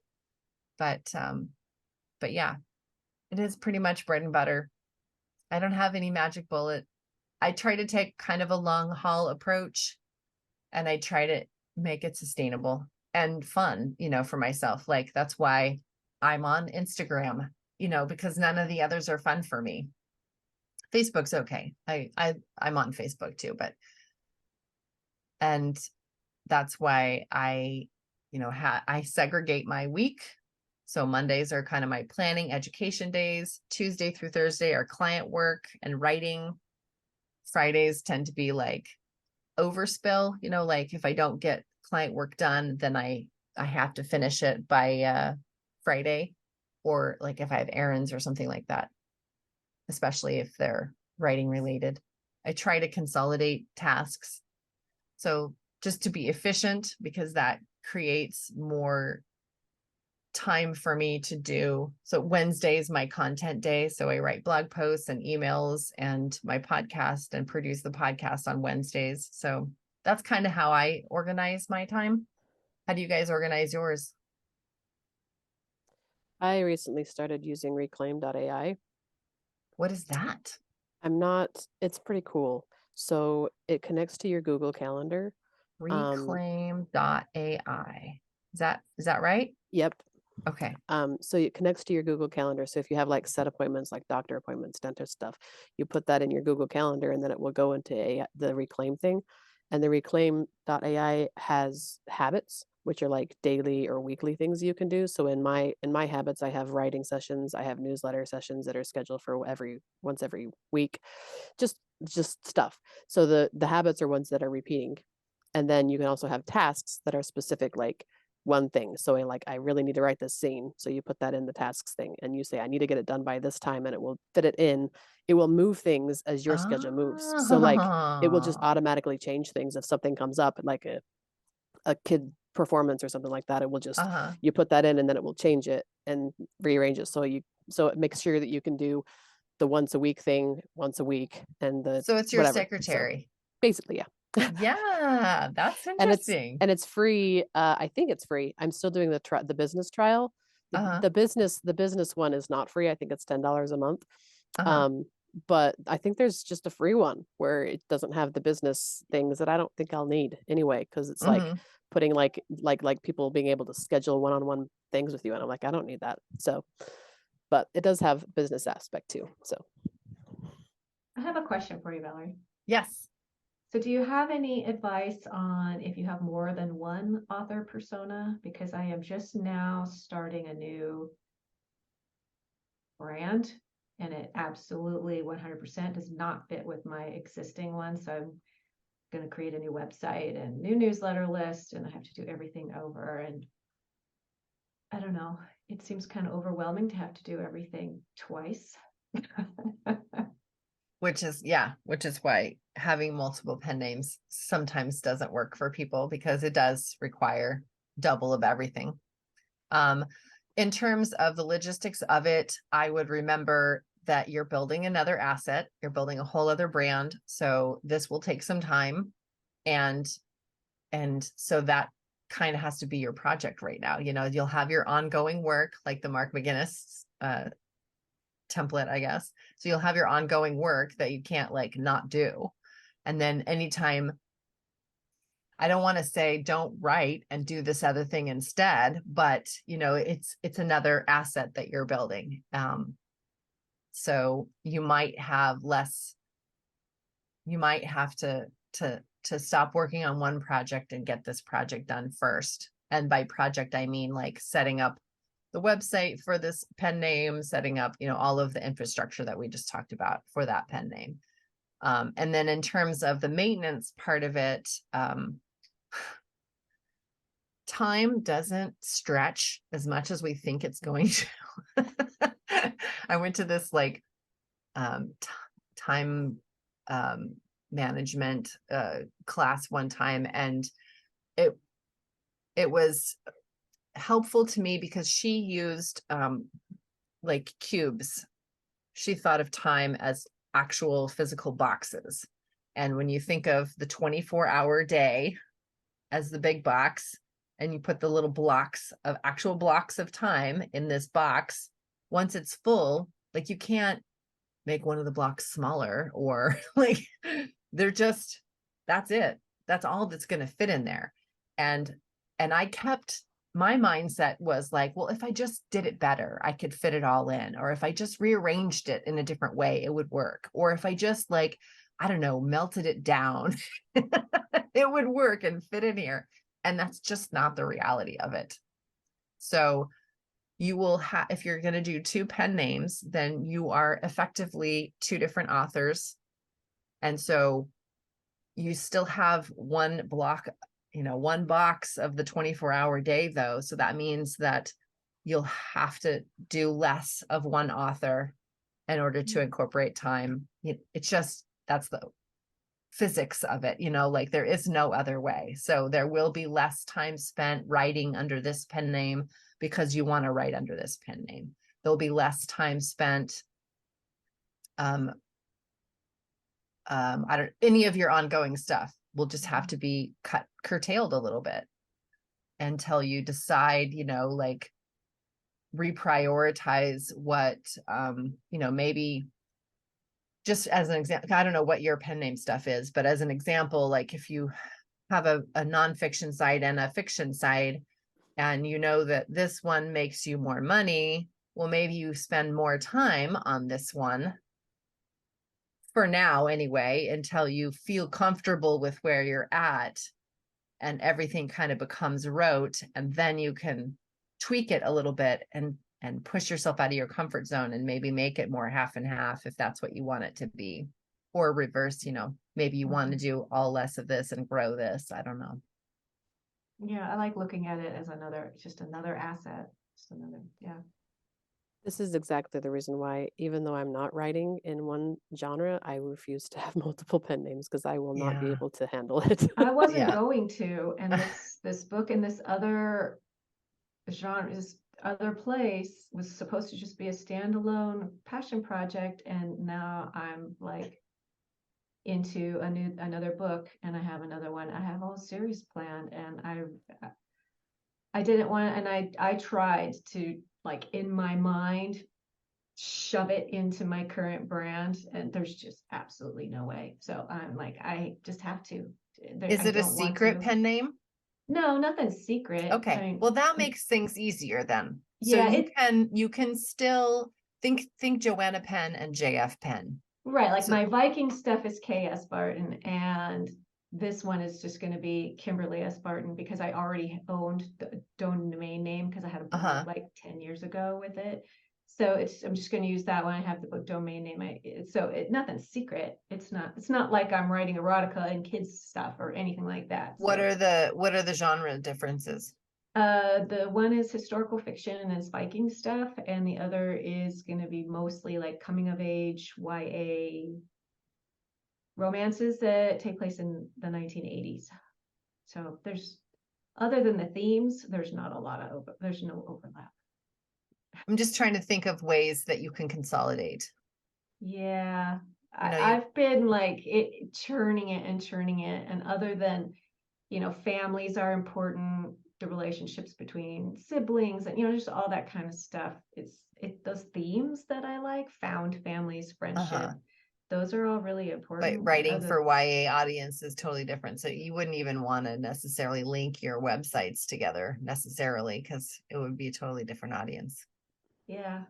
But yeah, it is pretty much bread and butter. I don't have any magic bullet. I try to take kind of a long haul approach, and I try to make it sustainable and fun, for myself. Like, that's why I'm on Instagram, because none of the others are fun for me. Facebook's okay. I'm on Facebook too, and that's why I segregate my week. So Mondays are kind of my planning education days. Tuesday through Thursday are client work and writing. Fridays tend to be like overspill, like if I don't get client work done, then I have to finish it by Friday, or like if I have errands or something like that, especially if they're writing related. I try to consolidate tasks. So just to be efficient, because that creates more time for me to do. So Wednesday is my content day. So I write blog posts and emails and my podcast and produce the podcast on Wednesdays. So that's kind of how I organize my time. How do you guys organize yours? I recently started using reclaim.ai. What is that? It's pretty cool. So it connects to your Google Calendar. Reclaim.ai. Is that right? Yep. Okay. So it connects to your Google Calendar. So if you have like set appointments, like doctor appointments, dentist stuff, you put that in your Google Calendar, and then it will go into the Reclaim thing. And the reclaim.ai has habits, which are like daily or weekly things you can do. So in my habits, I have writing sessions, I have newsletter sessions that are scheduled for once every week, just stuff. So the habits are ones that are repeating. And then you can also have tasks that are specific, like one thing. So I really need to write this scene. So you put that in the tasks thing and you say, I need to get it done by this time, and it will fit it in. It will move things as your schedule moves. So it will just automatically change things if something comes up, like a kid performance or something like that. It will just, you put that in, and then it will change it and rearrange it. So it makes sure that you can do the once a week thing once a week, and so it's your whatever. secretary. So basically, yeah. Yeah, that's and interesting. it's free. I think it's free. I'm still doing the business trial. The business one is not free. I think it's $10 a month. But I think there's just a free one where it doesn't have the business things that I don't think I'll need anyway, because it's like putting like people being able to schedule one-on-one things with you, and I'm like, I don't need that. So, but it does have business aspect too. So I have a question for you, Valerie. Yes. So do you have any advice on if you have more than one author persona? Because I am just now starting a new brand, and it absolutely 100% does not fit with my existing one. So I'm going to create a new website and new newsletter list, and I have to do everything over. And I don't know, it seems kind of overwhelming to have to do everything twice. Which is why having multiple pen names sometimes doesn't work for people, because it does require double of everything. In terms of the logistics of it, I would remember that you're building another asset, you're building a whole other brand. So this will take some time. And so that kind of has to be your project right now. You'll have your ongoing work, like the Mark McGinnis template, I guess. So you'll have your ongoing work that you can't not do. And then anytime, I don't want to say don't write and do this other thing instead, but it's another asset that you're building. So you might have to stop working on one project and get this project done first. And by project, I mean like setting up the website for this pen name, setting up, all of the infrastructure that we just talked about for that pen name. And then in terms of the maintenance part of it, time doesn't stretch as much as we think it's going to. I went to this time management class one time, and it was helpful to me because she used cubes. She thought of time as actual physical boxes, And when you think of the 24-hour day as the big box, and you put the little actual blocks of time in this box, once it's full, like you can't make one of the blocks smaller, or like that's it. That's all that's going to fit in there. And my mindset was like, well, if I just did it better, I could fit it all in. Or if I just rearranged it in a different way, it would work. Or if I just like, I don't know, melted it down, it would work and fit in here. And that's just not the reality of it. So you will have, if you're going to do 2 pen names, then you are effectively 2 different authors. And so you still have one block, one box of the 24-hour day though. So that means that you'll have to do less of one author in order to incorporate time. It's just, that's the physics of it, like there is no other way. So there will be less time spent writing under this pen name because you want to write under this pen name. There'll be less time spent any of your ongoing stuff will just have to be curtailed a little bit until you decide, like reprioritize what, maybe just as an example, I don't know what your pen name stuff is, but as an example, like if you have a nonfiction side and a fiction side, and you know that this one makes you more money, well, maybe you spend more time on this one for now anyway, until you feel comfortable with where you're at and everything kind of becomes rote, and then you can tweak it a little bit and push yourself out of your comfort zone and maybe make it more half and half if that's what you want it to be, or reverse, maybe you want to do all less of this and grow this. I don't know. Yeah, I like looking at it as just another asset. Yeah. This is exactly the reason why, even though I'm not writing in one genre, I refuse to have multiple pen names because I will not be able to handle it. I wasn't going to, and this book in this other genre, this other place was supposed to just be a standalone passion project, and now I'm like into another book, and I have another one. I have a whole series planned, and I didn't want, and I tried to, like, in my mind, shove it into my current brand, and there's just absolutely no way. So I'm like, I just have to. Is it a secret pen name? No, nothing secret. Okay. I mean, well, that makes things easier then. Yeah, So you can still think Joanna Penn and JF Penn. Right. Like my Viking stuff is KS Barton, and this one is just going to be Kimberly S. Barton because I already owned the domain name because I had a book like 10 years ago with it. So I'm just going to use that one. I have the book domain name. Nothing's secret. It's not like I'm writing erotica and kids stuff or anything like that. What are the genre differences? The one is historical fiction and it's Viking stuff, and the other is going to be mostly like coming of age YA romances that take place in the 1980s. So other than the themes, there's no overlap. I'm just trying to think of ways that you can consolidate. Yeah, I've been like churning it, and other than, families are important, the relationships between siblings, and just all that kind of stuff. It's those themes that I like: found families, friendship. Those are all really important. But writing for YA audience is totally different. So you wouldn't even want to necessarily link your websites together necessarily, because it would be a totally different audience. Yeah.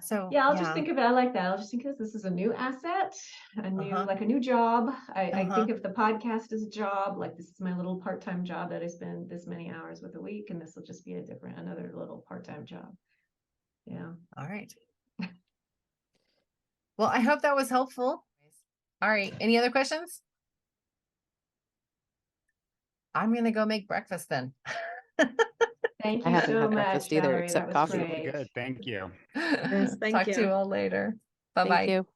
So yeah, I'll just think of it. I like that. I'll just think of this is a new asset, a new job. I think of the podcast as a job. Like, this is my little part-time job that I spend this many hours with a week, and this will just be another little part-time job. Yeah. All right. Well, I hope that was helpful. All right. Any other questions? I'm going to go make breakfast then. Thank you so much, either, Valerie. except That was coffee. great. Good. Thank you. Yes, thank Talk you. to you all later. Bye-bye. Thank you.